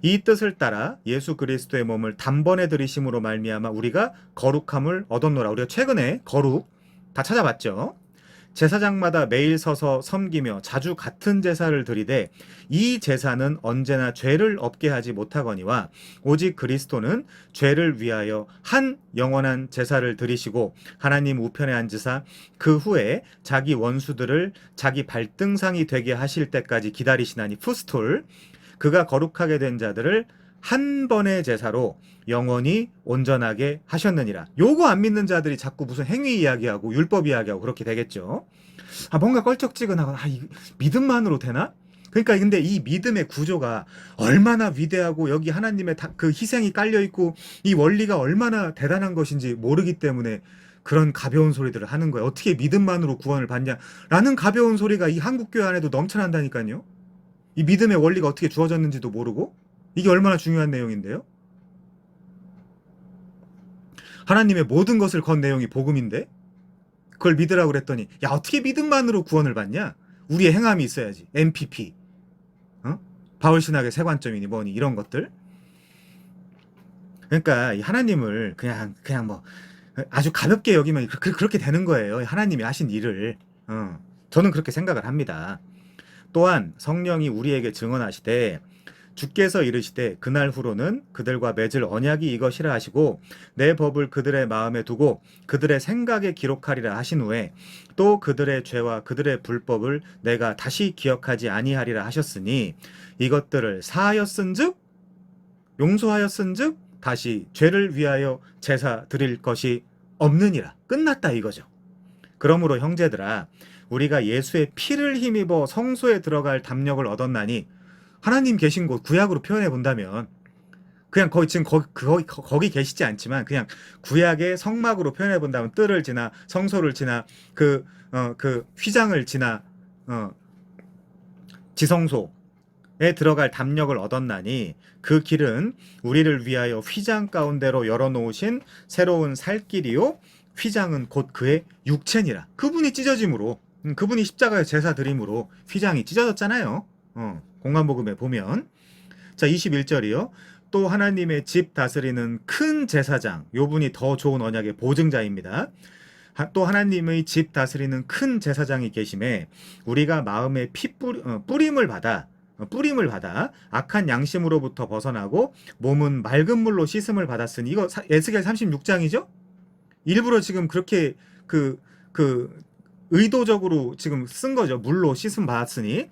이 뜻을 따라 예수 그리스도의 몸을 단번에 들이심으로 말미암아 우리가 거룩함을 얻었노라. 우리가 최근에 거룩 다 찾아봤죠. 제사장마다 매일 서서 섬기며 자주 같은 제사를 드리되 이 제사는 언제나 죄를 없게 하지 못하거니와 오직 그리스도는 죄를 위하여 한 영원한 제사를 드리시고 하나님 우편에 앉으사 그 후에 자기 원수들을 자기 발등상이 되게 하실 때까지 기다리시나니 푸스톨, 그가 거룩하게 된 자들을 한 번의 제사로 영원히 온전하게 하셨느니라. 요거 안 믿는 자들이 자꾸 무슨 행위 이야기하고 율법 이야기하고 그렇게 되겠죠. 뭔가 껄쩍지근하고 믿음만으로 되나? 그러니까 근데 이 믿음의 구조가 얼마나 위대하고 여기 하나님의 그 희생이 깔려있고 이 원리가 얼마나 대단한 것인지 모르기 때문에 그런 가벼운 소리들을 하는 거예요. 어떻게 믿음만으로 구원을 받냐라는 가벼운 소리가 이 한국교회 안에도 넘쳐난다니까요. 이 믿음의 원리가 어떻게 주어졌는지도 모르고. 이게 얼마나 중요한 내용인데요. 하나님의 모든 것을 건 내용이 복음인데 그걸 믿으라고 그랬더니 야 어떻게 믿음만으로 구원을 받냐? 우리의 행함이 있어야지. MPP. 바울 신학의 세 관점이니 뭐니 이런 것들. 그러니까 이 하나님을 그냥 뭐 아주 가볍게 여기면 그렇게 되는 거예요. 하나님이 하신 일을. 저는 그렇게 생각을 합니다. 또한 성령이 우리에게 증언하시되 주께서 이르시되 그날 후로는 그들과 맺을 언약이 이것이라 하시고 내 법을 그들의 마음에 두고 그들의 생각에 기록하리라 하신 후에 또 그들의 죄와 그들의 불법을 내가 다시 기억하지 아니하리라 하셨으니 이것들을 사하였은즉 용서하였은즉 다시 죄를 위하여 제사 드릴 것이 없느니라. 끝났다 이거죠. 그러므로 형제들아 우리가 예수의 피를 힘입어 성소에 들어갈 담력을 얻었나니 하나님 계신 곳 구약으로 표현해 본다면 그냥 지금 거기 계시지 않지만 그냥 구약의 성막으로 표현해 본다면 뜰을 지나 성소를 지나 그 휘장을 지나 지성소에 들어갈 담력을 얻었나니 그 길은 우리를 위하여 휘장 가운데로 열어놓으신 새로운 살 길이요 휘장은 곧 그의 육체니라. 그분이 찢어짐으로 그분이 십자가의 제사 드림으로 휘장이 찢어졌잖아요. 공관복음에 보면 자 21절이요. 또 하나님의 집 다스리는 큰 제사장 요 분이 더 좋은 언약의 보증자입니다. 또 하나님의 집 다스리는 큰 제사장이 계심에 우리가 마음의 뿌림을 받아 악한 양심으로부터 벗어나고 몸은 맑은 물로 씻음을 받았으니 이거 에스겔 36장이죠? 일부러 지금 그렇게 의도적으로 지금 쓴 거죠. 물로 씻음 받았으니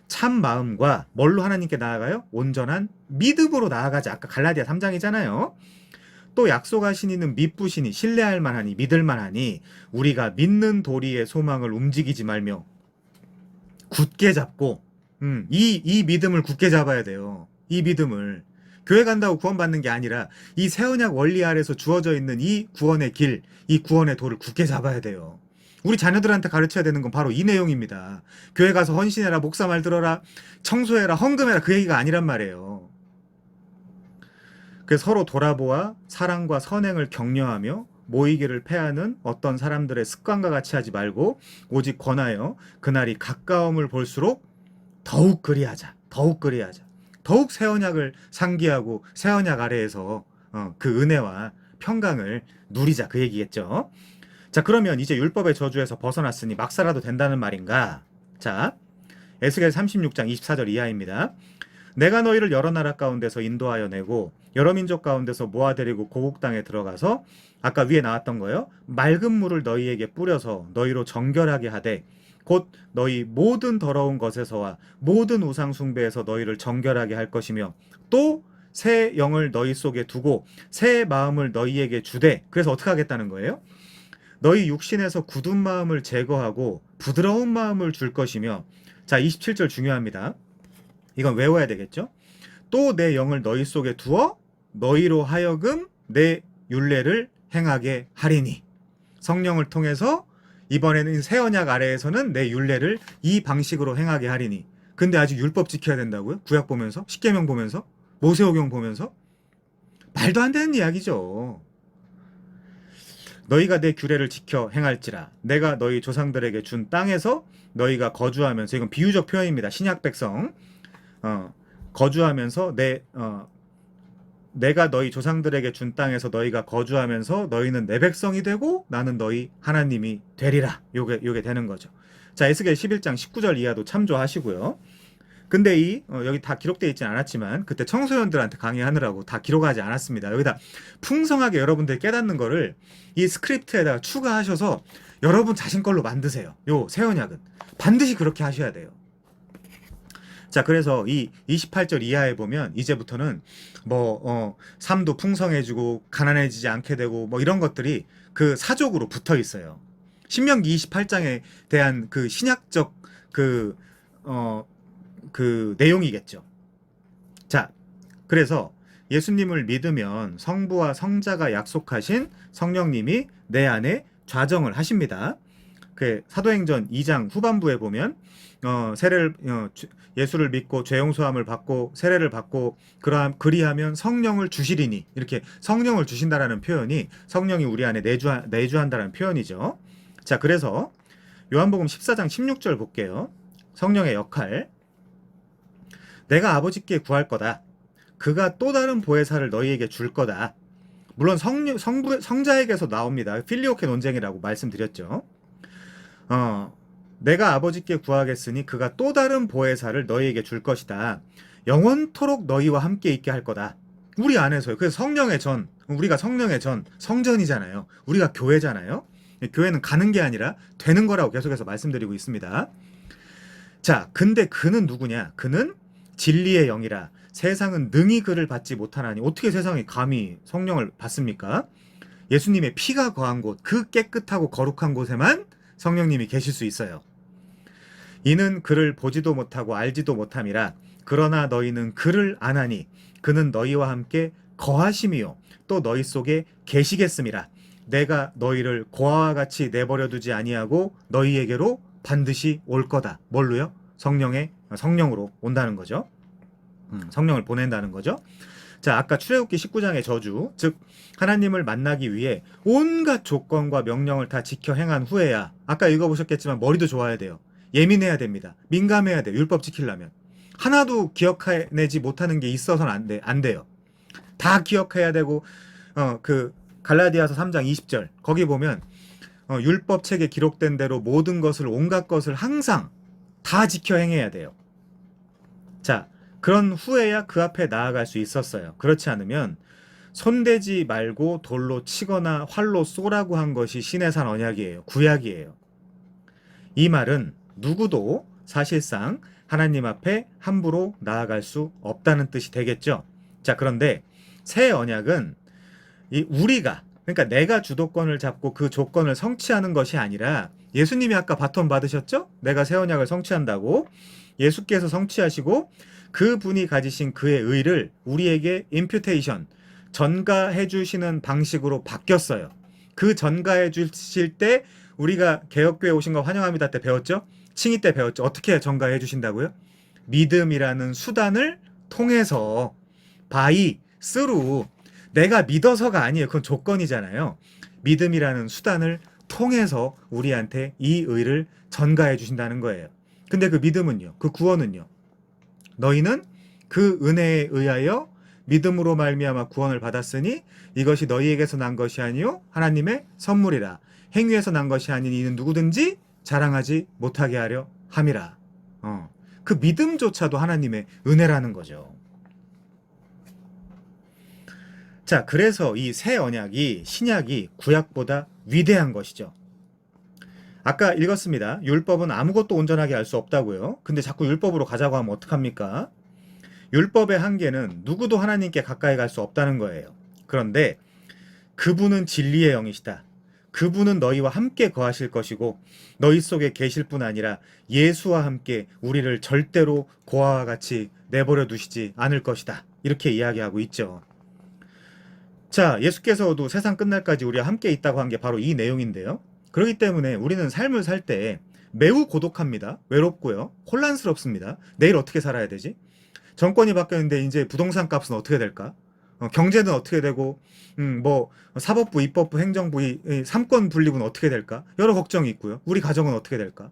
참 마음과 뭘로 하나님께 나아가요? 온전한 믿음으로 나아가자. 아까 갈라디아 3장이잖아요. 또 약속하신 이는 믿부시니 신뢰할 만하니 믿을 만하니 우리가 믿는 도리의 소망을 움직이지 말며 굳게 잡고 이 믿음을 굳게 잡아야 돼요. 이 믿음을 교회 간다고 구원받는 게 아니라 이 새 언약 원리 아래서 주어져 있는 이 구원의 길, 이 구원의 도를 굳게 잡아야 돼요. 우리 자녀들한테 가르쳐야 되는 건 바로 이 내용입니다. 교회 가서 헌신해라, 목사 말 들어라, 청소해라, 헌금해라 그 얘기가 아니란 말이에요. 그래서 서로 돌아보아 사랑과 선행을 격려하며 모이기를 패하는 어떤 사람들의 습관과 같이 하지 말고 오직 권하여 그날이 가까움을 볼수록 더욱 그리하자. 더욱 새 언약을 상기하고 새 언약 아래에서 그 은혜와 평강을 누리자 그 얘기겠죠. 자 그러면 이제 율법의 저주에서 벗어났으니 막 살아도 된다는 말인가? 자 에스겔 36장 24절 이하입니다. 내가 너희를 여러 나라 가운데서 인도하여 내고 여러 민족 가운데서 모아들이고 고국 땅에 들어가서 아까 위에 나왔던 거요. 맑은 물을 너희에게 뿌려서 너희로 정결하게 하되 곧 너희 모든 더러운 것에서와 모든 우상 숭배에서 너희를 정결하게 할 것이며 또 새 영을 너희 속에 두고 새 마음을 너희에게 주되 그래서 어떻게 하겠다는 거예요? 너희 육신에서 굳은 마음을 제거하고 부드러운 마음을 줄 것이며 자 27절 중요합니다. 이건 외워야 되겠죠? 또 내 영을 너희 속에 두어 너희로 하여금 내 율례를 행하게 하리니 성령을 통해서 이번에는 새 언약 아래에서는 내 율례를 이 방식으로 행하게 하리니 근데 아직 율법 지켜야 된다고요? 구약 보면서? 십계명 보면서? 모세오경 보면서? 말도 안 되는 이야기죠. 너희가 내 규례를 지켜 행할지라 내가 너희 조상들에게 준 땅에서 너희가 거주하면서 이건 비유적 표현입니다. 신약 백성 거주하면서 내가 너희 조상들에게 준 땅에서 너희가 거주하면서 너희는 내 백성이 되고 나는 너희 하나님이 되리라. 요게 되는 거죠. 자 에스겔 11장 19절 이하도 참조하시고요. 근데 여기 다 기록되어 있진 않았지만 그때 청소년들한테 강의하느라고 다 기록하지 않았습니다. 여기다 풍성하게 여러분들이 깨닫는 거를 이 스크립트에다가 추가하셔서 여러분 자신 걸로 만드세요. 요 새 언약은 반드시 그렇게 하셔야 돼요. 자 그래서 이 28절 이하에 보면 이제부터는 삶도 풍성해지고 가난해지지 않게 되고 이런 것들이 그 사족으로 붙어 있어요. 신명기 28장에 대한 그 신약적 그 내용이겠죠. 자 그래서 예수님을 믿으면 성부와 성자가 약속하신 성령님이 내 안에 좌정을 하십니다. 그 사도행전 2장 후반부에 보면 예수를 믿고 죄 용서함을 받고 세례를 받고 그리하면 성령을 주시리니 이렇게 성령을 주신다라는 표현이 성령이 우리 안에 내주한다라는 표현이죠. 자 그래서 요한복음 14장 16절 볼게요. 성령의 역할 내가 아버지께 구할 거다. 그가 또 다른 보혜사를 너희에게 줄 거다. 물론 성자에게서 나옵니다. 필리오케 논쟁이라고 말씀드렸죠. 내가 아버지께 구하겠으니 그가 또 다른 보혜사를 너희에게 줄 것이다. 영원토록 너희와 함께 있게 할 거다. 우리 안에서요. 그래서 성령의 전, 우리가 성령의 전, 성전이잖아요. 우리가 교회잖아요. 교회는 가는 게 아니라 되는 거라고 계속해서 말씀드리고 있습니다. 자, 근데 그는 누구냐? 그는 진리의 영이라. 세상은 능히 그를 받지 못하나니. 어떻게 세상이 감히 성령을 받습니까? 예수님의 피가 거한 곳, 그 깨끗하고 거룩한 곳에만 성령님이 계실 수 있어요. 이는 그를 보지도 못하고 알지도 못함이라. 그러나 너희는 그를 아나니 그는 너희와 함께 거하심이요 또 너희 속에 계시겠음이라. 내가 너희를 고아와 같이 내버려 두지 아니하고 너희에게로 반드시 올 거다. 뭘로요? 성령으로 온다는 거죠. 성령을 보낸다는 거죠. 자, 아까 출애굽기 19장의 저주, 즉 하나님을 만나기 위해 온갖 조건과 명령을 다 지켜 행한 후에야, 아까 읽어보셨겠지만 머리도 좋아야 돼요. 예민해야 됩니다. 민감해야 돼요. 율법 지키려면. 하나도 기억해내지 못하는 게 있어서는 안 돼요. 다 기억해야 되고, 그 갈라디아서 3장 20절 거기 보면 율법책에 기록된 대로 모든 것을, 온갖 것을 항상 다 지켜 행해야 돼요. 자, 그런 후에야 그 앞에 나아갈 수 있었어요. 그렇지 않으면 손대지 말고 돌로 치거나 활로 쏘라고 한 것이 시내산 언약이에요. 구약이에요. 이 말은 누구도 사실상 하나님 앞에 함부로 나아갈 수 없다는 뜻이 되겠죠. 자, 그런데 새 언약은 우리가, 그러니까 내가 주도권을 잡고 그 조건을 성취하는 것이 아니라, 예수님이 아까 바톤 받으셨죠? 내가 새 언약을 성취한다고. 예수께서 성취하시고 그분이 가지신 그의 의를 우리에게 임퓨테이션, 전가해 주시는 방식으로 바뀌었어요. 그 전가해 주실 때 우리가 개혁교회 오신 거 환영합니다 때 배웠죠? 칭의 때 배웠죠? 어떻게 전가해 주신다고요? 믿음이라는 수단을 통해서, by, through. 내가 믿어서가 아니에요. 그건 조건이잖아요. 믿음이라는 수단을 통해서 우리한테 이 의를 전가해 주신다는 거예요. 근데 그 믿음은요, 그 구원은요, 너희는 그 은혜에 의하여 믿음으로 말미암아 구원을 받았으니 이것이 너희에게서 난 것이 아니요 하나님의 선물이라. 행위에서 난 것이 아닌 이는 누구든지 자랑하지 못하게 하려 함이라. 그 믿음조차도 하나님의 은혜라는 거죠. 자, 그래서 이 새 언약이, 신약이 구약보다 위대한 것이죠. 아까 읽었습니다. 율법은 아무것도 온전하게 알 수 없다고요. 근데 자꾸 율법으로 가자고 하면 어떡합니까? 율법의 한계는 누구도 하나님께 가까이 갈 수 없다는 거예요. 그런데 그분은 진리의 영이시다. 그분은 너희와 함께 거하실 것이고 너희 속에 계실 뿐 아니라 예수와 함께 우리를 절대로 고아와 같이 내버려 두시지 않을 것이다. 이렇게 이야기하고 있죠. 자, 예수께서도 세상 끝날까지 우리와 함께 있다고 한 게 바로 이 내용인데요. 그렇기 때문에 우리는 삶을 살 때 매우 고독합니다. 외롭고요. 혼란스럽습니다. 내일 어떻게 살아야 되지? 정권이 바뀌었는데 이제 부동산 값은 어떻게 될까? 경제는 어떻게 되고, 뭐 사법부, 입법부, 행정부, 이 3권 분립은 어떻게 될까? 여러 걱정이 있고요. 우리 가정은 어떻게 될까?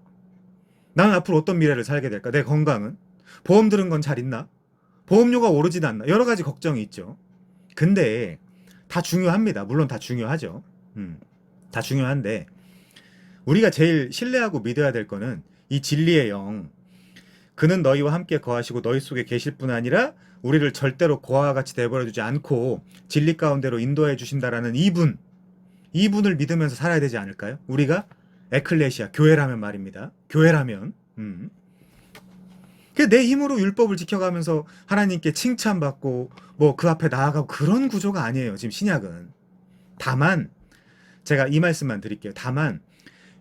나는 앞으로 어떤 미래를 살게 될까? 내 건강은? 보험 들은 건 잘 있나? 보험료가 오르지도 않나? 여러 가지 걱정이 있죠. 근데 다 중요합니다. 물론 다 중요하죠. 다 중요한데 우리가 제일 신뢰하고 믿어야 될 거는 이 진리의 영, 그는 너희와 함께 거하시고 너희 속에 계실 뿐 아니라 우리를 절대로 고아와 같이 내버려 두지 않고 진리 가운데로 인도해 주신다라는 이분을 믿으면서 살아야 되지 않을까요? 우리가 에클레시아, 교회라면 말입니다. 교회라면. 내 힘으로 율법을 지켜가면서 하나님께 칭찬받고 뭐 그 앞에 나아가고 그런 구조가 아니에요. 지금 신약은. 다만 제가 이 말씀만 드릴게요. 다만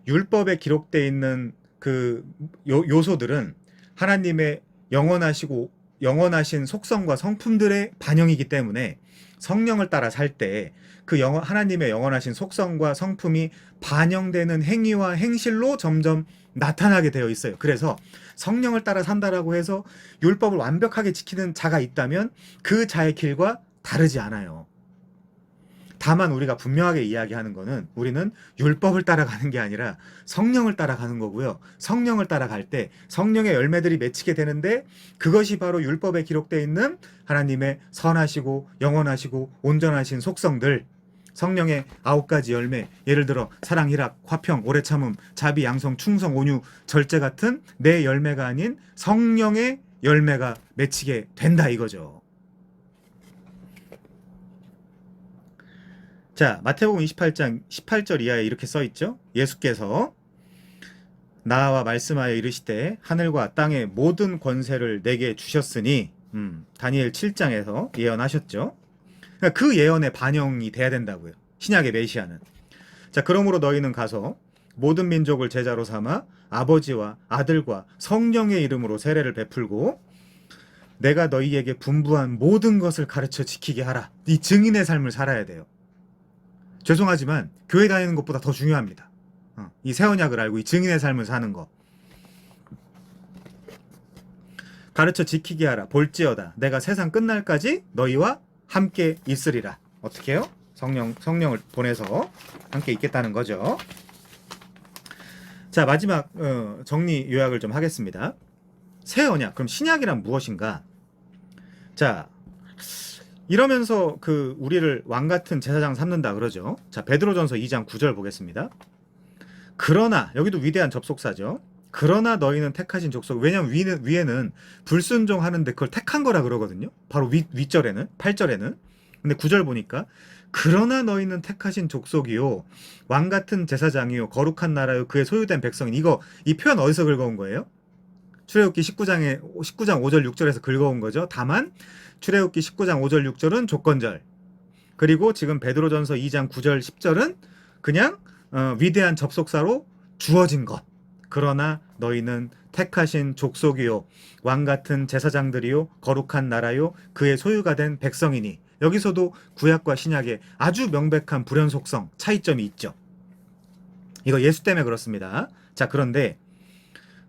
율법에 기록되어 있는 그 요소들은 하나님의 영원하신 속성과 성품들의 반영이기 때문에 성령을 따라 살 때 그 하나님의 영원하신 속성과 성품이 반영되는 행위와 행실로 점점 나타나게 되어 있어요. 그래서 성령을 따라 산다라고 해서 율법을 완벽하게 지키는 자가 있다면 그 자의 길과 다르지 않아요. 다만 우리가 분명하게 이야기하는 거는 우리는 율법을 따라가는 게 아니라 성령을 따라가는 거고요. 성령을 따라갈 때 성령의 열매들이 맺히게 되는데 그것이 바로 율법에 기록되어 있는 하나님의 선하시고 영원하시고 온전하신 속성들, 성령의 9가지 열매, 예를 들어 사랑, 희락, 화평, 오래 참음, 자비, 양성, 충성, 온유, 절제 같은 내 열매가 아닌 성령의 열매가 맺히게 된다 이거죠. 자, 마태복음 28장 18절 이하에 이렇게 써 있죠. 예수께서 나와 말씀하여 이르시되 하늘과 땅의 모든 권세를 내게 주셨으니 다니엘 7장에서 예언하셨죠. 그러니까 그 예언에 반영이 돼야 된다고요. 신약의 메시아는. 자, 그러므로 너희는 가서 모든 민족을 제자로 삼아 아버지와 아들과 성령의 이름으로 세례를 베풀고 내가 너희에게 분부한 모든 것을 가르쳐 지키게 하라. 이 증인의 삶을 살아야 돼요. 죄송하지만 교회 다니는 것보다 더 중요합니다. 이 새 언약을 알고 이 증인의 삶을 사는 거. 가르쳐 지키게 하라. 볼지어다 내가 세상 끝날까지 너희와 함께 있으리라. 어떻게 해요? 성령을 보내서 함께 있겠다는 거죠. 자, 마지막 정리 요약을 좀 하겠습니다. 새 언약, 그럼 신약이란 무엇인가? 자, 이러면서 우리를 왕 같은 제사장 삼는다 그러죠. 자, 베드로전서 2장 9절 보겠습니다. 그러나 여기도 위대한 접속사죠. 그러나 너희는 택하신 족속. 왜냐면 위에는 불순종하는데 그걸 택한 거라 그러거든요. 바로 윗절에는 8절에는. 근데 9절 보니까 그러나 너희는 택하신 족속이요 왕 같은 제사장이요 거룩한 나라요 그의 소유된 백성인. 이 표현 어디서 긁어온 거예요? 출애굽기 19장 5절 6절에서 긁어온 거죠. 다만 출애굽기 19장 5절 6절은 조건절, 그리고 지금 베드로전서 2장 9절 10절은 그냥 위대한 접속사로 주어진 것. 그러나 너희는 택하신 족속이요 왕 같은 제사장들이요 거룩한 나라요 그의 소유가 된 백성이니. 여기서도 구약과 신약에 아주 명백한 불연속성 차이점이 있죠. 이거 예수 때문에 그렇습니다. 자, 그런데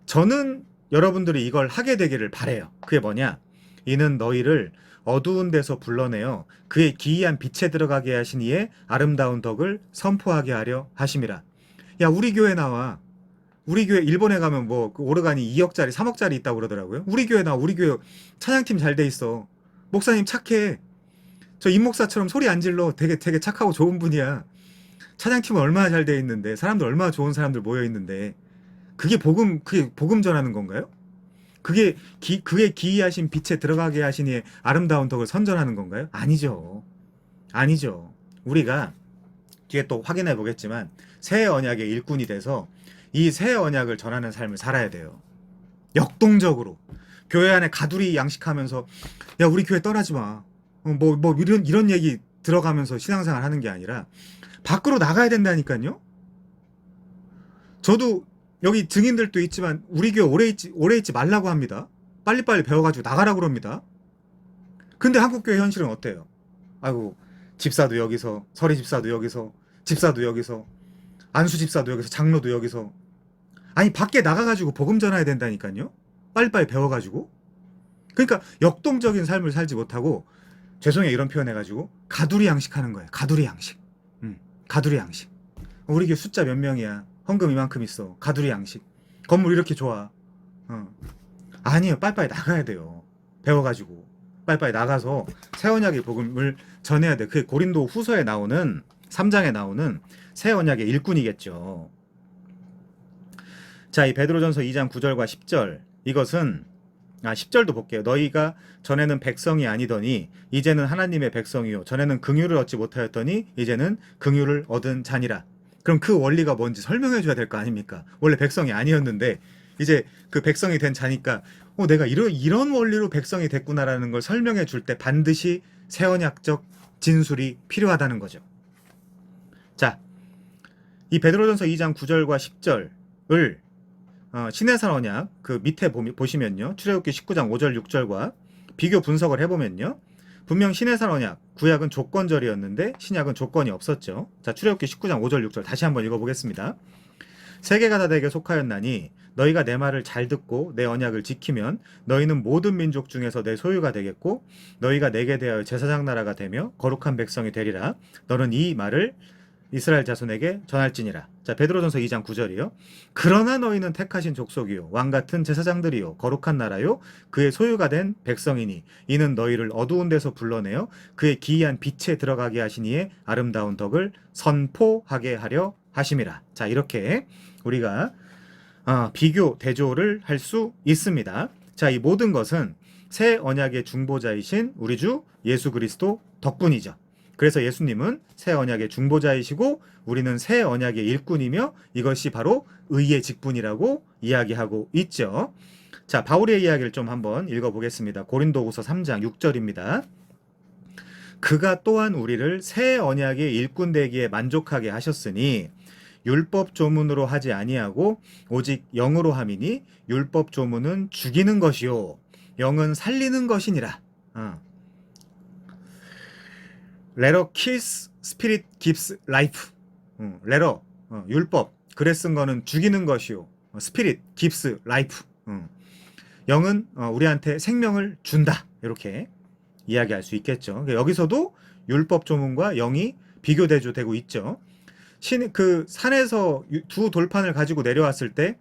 저는 여러분들이 이걸 하게 되기를 바래요. 그게 뭐냐? 이는 너희를 어두운 데서 불러내어 그의 기이한 빛에 들어가게 하신 이의 아름다운 덕을 선포하게 하려 하심이라. 야, 우리 교회 나와. 우리 교회 일본에 가면 그 오르간이 2억짜리 3억짜리 있다고 그러더라고요. 우리 교회 나와. 우리 교회 찬양팀 잘 돼 있어. 목사님 착해. 저 임목사처럼 소리 안 질러. 되게 착하고 좋은 분이야. 찬양팀은 얼마나 잘 돼 있는데, 사람들 얼마나 좋은 사람들 모여 있는데, 그게 복음 전하는 건가요? 그게 그의 기이하신 빛에 들어가게 하시니 아름다운 덕을 선전하는 건가요? 아니죠. 우리가 뒤에 또 확인해 보겠지만 새 언약의 일꾼이 돼서 이 새 언약을 전하는 삶을 살아야 돼요. 역동적으로 교회 안에 가두리 양식하면서 야, 우리 교회 떠나지 마. 이런 얘기 들어가면서 신앙생활 하는 게 아니라 밖으로 나가야 된다니까요. 저도 여기 증인들도 있지만 우리 교회 오래 있지 말라고 합니다. 빨리빨리 배워가지고 나가라고 그럽니다. 근데 한국교회 현실은 어때요? 아이고, 집사도 여기서, 서리 집사도 여기서, 집사도 여기서, 안수 집사도 여기서, 장로도 여기서. 아니, 밖에 나가가지고 복음 전해야 된다니까요. 빨리빨리 배워가지고. 그러니까 역동적인 삶을 살지 못하고, 죄송해요 이런 표현 해가지고 가두리 양식하는 거예요. 가두리 양식. 가두리 양식. 우리 교회 숫자 몇 명이야. 헌금 이만큼 있어. 가두리 양식. 건물 이렇게 좋아. 아니에요. 빨리빨리 나가야 돼요. 배워가지고. 빨리빨리 나가서 새 언약의 복음을 전해야 돼. 그게 고린도 후서에 나오는 3장에 나오는 새 언약의 일꾼이겠죠. 자, 이 베드로전서 2장 9절과 10절. 이것은 10절도 볼게요. 너희가 전에는 백성이 아니더니 이제는 하나님의 백성이요 전에는 긍휼을 얻지 못하였더니 이제는 긍휼을 얻은 자니라. 그럼 그 원리가 뭔지 설명해 줘야 될 거 아닙니까? 원래 백성이 아니었는데 이제 그 백성이 된 자니까 내가 이런 원리로 백성이 됐구나라는 걸 설명해 줄 때 반드시 새 언약적 진술이 필요하다는 거죠. 자, 이 베드로전서 2장 9절과 10절을 신해산 언약 그 밑에 보시면요. 출애굽기 19장 5절 6절과 비교 분석을 해보면요. 분명 신해산 언약 구약은 조건절이었는데 신약은 조건이 없었죠. 자, 출애굽기 19장 5절 6절 다시 한번 읽어보겠습니다. 세계가 다 내게 속하였나니 너희가 내 말을 잘 듣고 내 언약을 지키면 너희는 모든 민족 중에서 내 소유가 되겠고 너희가 내게 대하여 제사장 나라가 되며 거룩한 백성이 되리라. 너는 이 말을 이스라엘 자손에게 전할지니라. 자, 베드로전서 2장 9절이요. 그러나 너희는 택하신 족속이요 왕 같은 제사장들이요 거룩한 나라요 그의 소유가 된 백성이니 이는 너희를 어두운 데서 불러내어 그의 기이한 빛에 들어가게 하시니에 아름다운 덕을 선포하게 하려 하심이라. 자, 이렇게 우리가 비교 대조를 할 수 있습니다. 자, 이 모든 것은 새 언약의 중보자이신 우리 주 예수 그리스도 덕분이죠. 그래서 예수님은 새 언약의 중보자이시고 우리는 새 언약의 일꾼이며 이것이 바로 의의 직분이라고 이야기하고 있죠. 자, 바울의 이야기를 좀 한번 읽어보겠습니다. 고린도후서 3장 6절입니다. 그가 또한 우리를 새 언약의 일꾼 되기에 만족하게 하셨으니 율법 조문으로 하지 아니하고 오직 영으로 함이니 율법 조문은 죽이는 것이요 영은 살리는 것이니라. 레러 kills, spirit gives life. 레러 율법 글에 쓴 거는 죽이는 것이요 spirit gives life. 영은 우리한테 생명을 준다. 이렇게 이야기할 수 있겠죠. 여기서도 율법 조문과 영이 비교 대조되고 있죠. 그 산에서 두 돌판을 가지고 내려왔을 때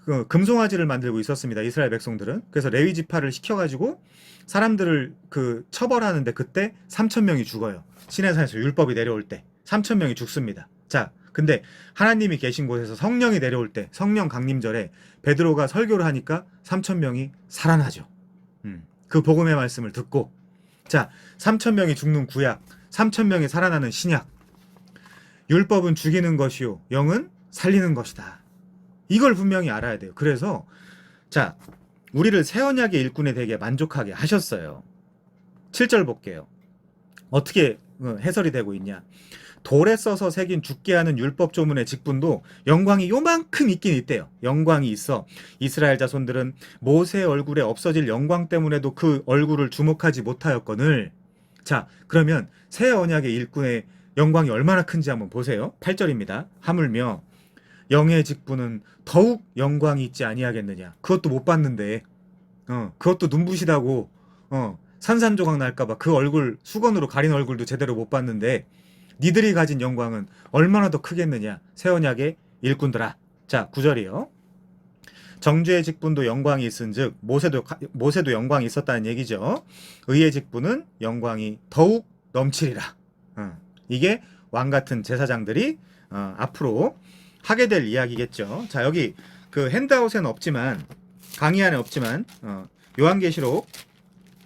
그 금송아지를 만들고 있었습니다. 이스라엘 백성들은. 그래서 레위 지파를 시켜가지고 사람들을 그 처벌하는데 그때 3,000명이 죽어요. 시내산에서 율법이 내려올 때 3,000명이 죽습니다. 자, 근데 하나님이 계신 곳에서 성령이 내려올 때 성령 강림절에 베드로가 설교를 하니까 3,000명이 살아나죠. 그 복음의 말씀을 듣고 자, 3,000명이 죽는 구약, 3,000명이 살아나는 신약. 율법은 죽이는 것이요 영은 살리는 것이다. 이걸 분명히 알아야 돼요. 그래서 자, 우리를 새 언약의 일꾼에 되게 만족하게 하셨어요. 7절 볼게요. 어떻게 해설이 되고 있냐. 돌에 써서 새긴 죽게 하는 율법 조문의 직분도 영광이 요만큼 있긴 있대요. 영광이 있어. 이스라엘 자손들은 모세의 얼굴에 없어질 영광 때문에도 그 얼굴을 주목하지 못하였거늘. 자, 그러면 새 언약의 일꾼의 영광이 얼마나 큰지 한번 보세요. 8절입니다. 하물며 영의 직분은 더욱 영광이 있지 아니하겠느냐. 그것도 못 봤는데 그것도 눈부시다고 산산조각 날까봐 그 얼굴 수건으로 가린 얼굴도 제대로 못 봤는데 니들이 가진 영광은 얼마나 더 크겠느냐. 새 언약의 일꾼들아. 자, 9절이요. 정죄의 직분도 영광이 있은즉 모세도 영광이 있었다는 얘기죠. 의의 직분은 영광이 더욱 넘치리라. 이게 왕같은 제사장들이 앞으로 하게 될 이야기겠죠. 자, 여기 그 핸드아웃에는 없지만 강의 안에 없지만 요한계시록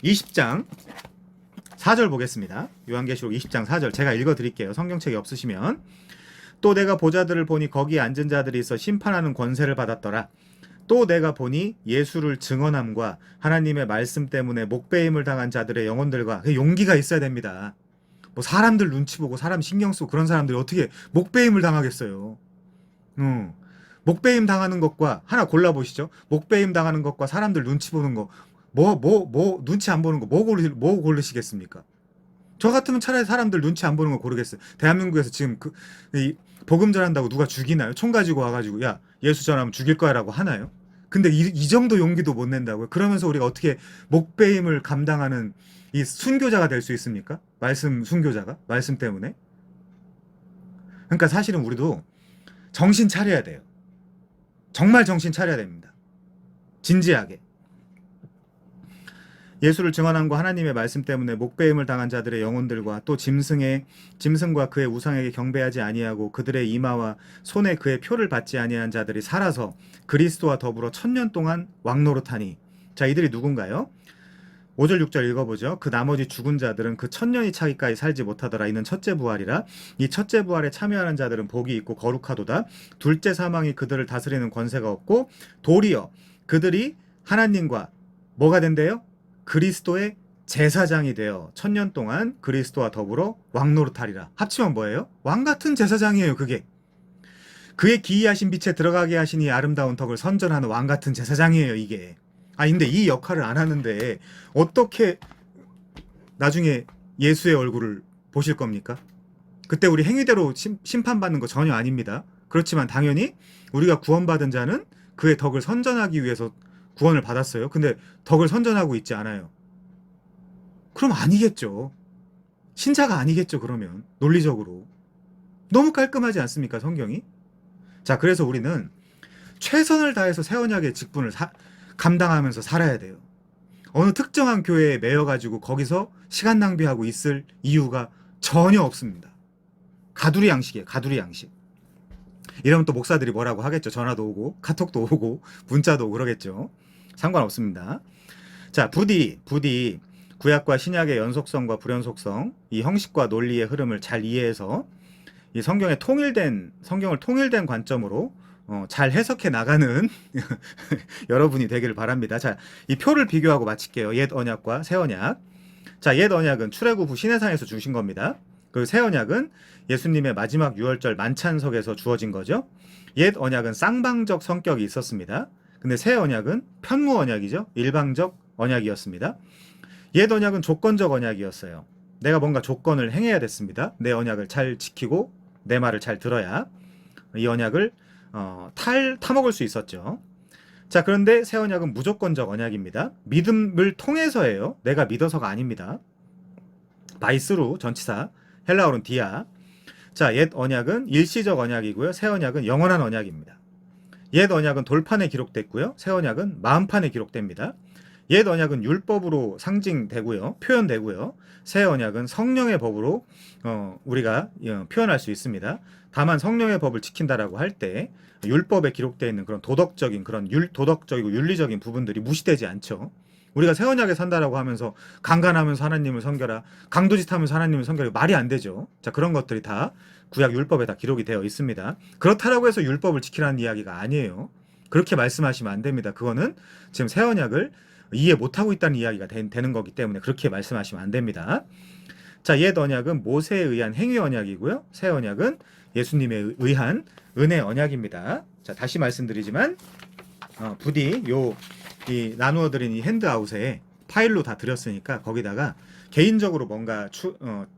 20장 4절 보겠습니다. 요한계시록 20장 4절 제가 읽어드릴게요. 성경책이 없으시면. 또 내가 보자들을 보니 거기에 앉은 자들이 있어 심판하는 권세를 받았더라. 또 내가 보니 예수를 증언함과 하나님의 말씀 때문에 목배임을 당한 자들의 영혼들과 용기가 있어야 됩니다. 뭐 사람들 눈치 보고 사람 신경 쓰고 그런 사람들이 어떻게 목배임을 당하겠어요. 목배임 당하는 것과 하나 골라보시죠. 목배임 당하는 것과 사람들 눈치 보는 거 눈치 안 보는 거 뭐 고르시겠습니까? 저 같으면 차라리 사람들 눈치 안 보는 거 고르겠어요. 대한민국에서 지금 이 복음 전한다고 누가 죽이나요? 총 가지고 와가지고 야 예수 전하면 죽일 거야라고 하나요? 근데 이 정도 용기도 못 낸다고요? 그러면서 우리가 어떻게 목배임을 감당하는 이 순교자가 될 수 있습니까? 말씀 순교자가? 말씀 때문에? 그러니까 사실은 우리도 정신 차려야 돼요. 정말 정신 차려야 됩니다. 진지하게. 예수를 증언함과 하나님의 말씀 때문에 목배임을 당한 자들의 영혼들과 또 짐승과 그의 우상에게 경배하지 아니하고 그들의 이마와 손에 그의 표를 받지 아니한 자들이 살아서 그리스도와 더불어 1000년 동안 왕노릇하니. 자, 이들이 누군가요? 5절 6절 읽어보죠. 그 나머지 죽은 자들은 그 1000년이 차기까지 살지 못하더라. 이는 첫째 부활이라. 이 첫째 부활에 참여하는 자들은 복이 있고 거룩하도다. 둘째 사망이 그들을 다스리는 권세가 없고 도리어 그들이 하나님과 뭐가 된대요? 그리스도의 제사장이 되어 1000년 동안 그리스도와 더불어 왕노릇하리라. 합치면 뭐예요? 왕같은 제사장이에요. 그게 그의 기이하신 빛에 들어가게 하시니 아름다운 덕을 선전하는 왕같은 제사장이에요. 이게 근데 이 역할을 안 하는데 어떻게 나중에 예수의 얼굴을 보실 겁니까? 그때 우리 행위대로 심판받는 거 전혀 아닙니다. 그렇지만 당연히 우리가 구원받은 자는 그의 덕을 선전하기 위해서 구원을 받았어요. 근데 덕을 선전하고 있지 않아요. 그럼 아니겠죠. 신자가 아니겠죠, 그러면. 논리적으로. 너무 깔끔하지 않습니까, 성경이? 자, 그래서 우리는 최선을 다해서 새 언약의 직분을 감당하면서 살아야 돼요. 어느 특정한 교회에 매여가지고 거기서 시간 낭비하고 있을 이유가 전혀 없습니다. 가두리 양식이에요, 가두리 양식. 이러면 또 목사들이 뭐라고 하겠죠. 전화도 오고 카톡도 오고 문자도 오고 그러겠죠. 상관없습니다. 자, 부디 구약과 신약의 연속성과 불연속성, 이 형식과 논리의 흐름을 잘 이해해서 이 성경을 통일된 관점으로 잘 해석해 나가는 여러분이 되기를 바랍니다. 자, 이 표를 비교하고 마칠게요. 옛 언약과 새 언약. 자, 옛 언약은 출애굽 후 시내산에서 주신 겁니다. 그리고 새 언약은 예수님의 마지막 유월절 만찬석에서 주어진 거죠. 옛 언약은 쌍방적 성격이 있었습니다. 근데 새 언약은 편무 언약이죠. 일방적 언약이었습니다. 옛 언약은 조건적 언약이었어요. 내가 뭔가 조건을 행해야 됐습니다. 내 언약을 잘 지키고 내 말을 잘 들어야 이 언약을 타먹을 수 있었죠. 자, 그런데 새 언약은 무조건적 언약입니다. 믿음을 통해서예요. 내가 믿어서가 아닙니다. 바이스루 전치사, 헬라어로는 디아. 자, 옛 언약은 일시적 언약이고요. 새 언약은 영원한 언약입니다. 옛 언약은 돌판에 기록됐고요. 새 언약은 마음판에 기록됩니다. 옛 언약은 율법으로 상징되고요. 표현되고요. 새 언약은 성령의 법으로 우리가 표현할 수 있습니다. 다만 성령의 법을 지킨다라고 할 때 율법에 기록되어 있는 그런 도덕적인 그런 도덕적이고 윤리적인 부분들이 무시되지 않죠. 우리가 새 언약에 산다라고 하면서 강간하면서 하나님을 섬겨라, 강도짓하면서 하나님을 섬겨라, 말이 안 되죠. 자, 그런 것들이 다 구약 율법에 다 기록이 되어 있습니다. 그렇다라고 해서 율법을 지키라는 이야기가 아니에요. 그렇게 말씀하시면 안 됩니다. 그거는 지금 새 언약을 이해 못하고 있다는 이야기가 되는 거기 때문에 그렇게 말씀하시면 안 됩니다. 자, 옛 언약은 모세에 의한 행위 언약이고요. 새 언약은 예수님에 의한 은혜 언약입니다. 자, 다시 말씀드리지만 부디 이 나누어 드린 이 핸드아웃에 파일로 다 드렸으니까 거기다가 개인적으로 뭔가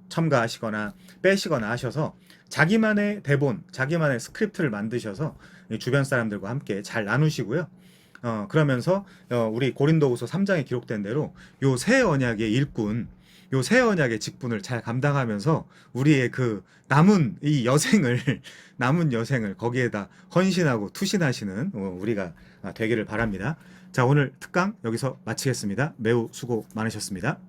첨가하시거나 빼시거나 하셔서 자기만의 대본, 자기만의 스크립트를 만드셔서 주변 사람들과 함께 잘 나누시고요. 그러면서 우리 고린도후서 3장에 기록된 대로 요 새 언약의 일꾼, 요 새 언약의 직분을 잘 감당하면서 우리의 그 남은 여생을 거기에다 헌신하고 투신하시는 우리가 되기를 바랍니다. 자, 오늘 특강 여기서 마치겠습니다. 매우 수고 많으셨습니다.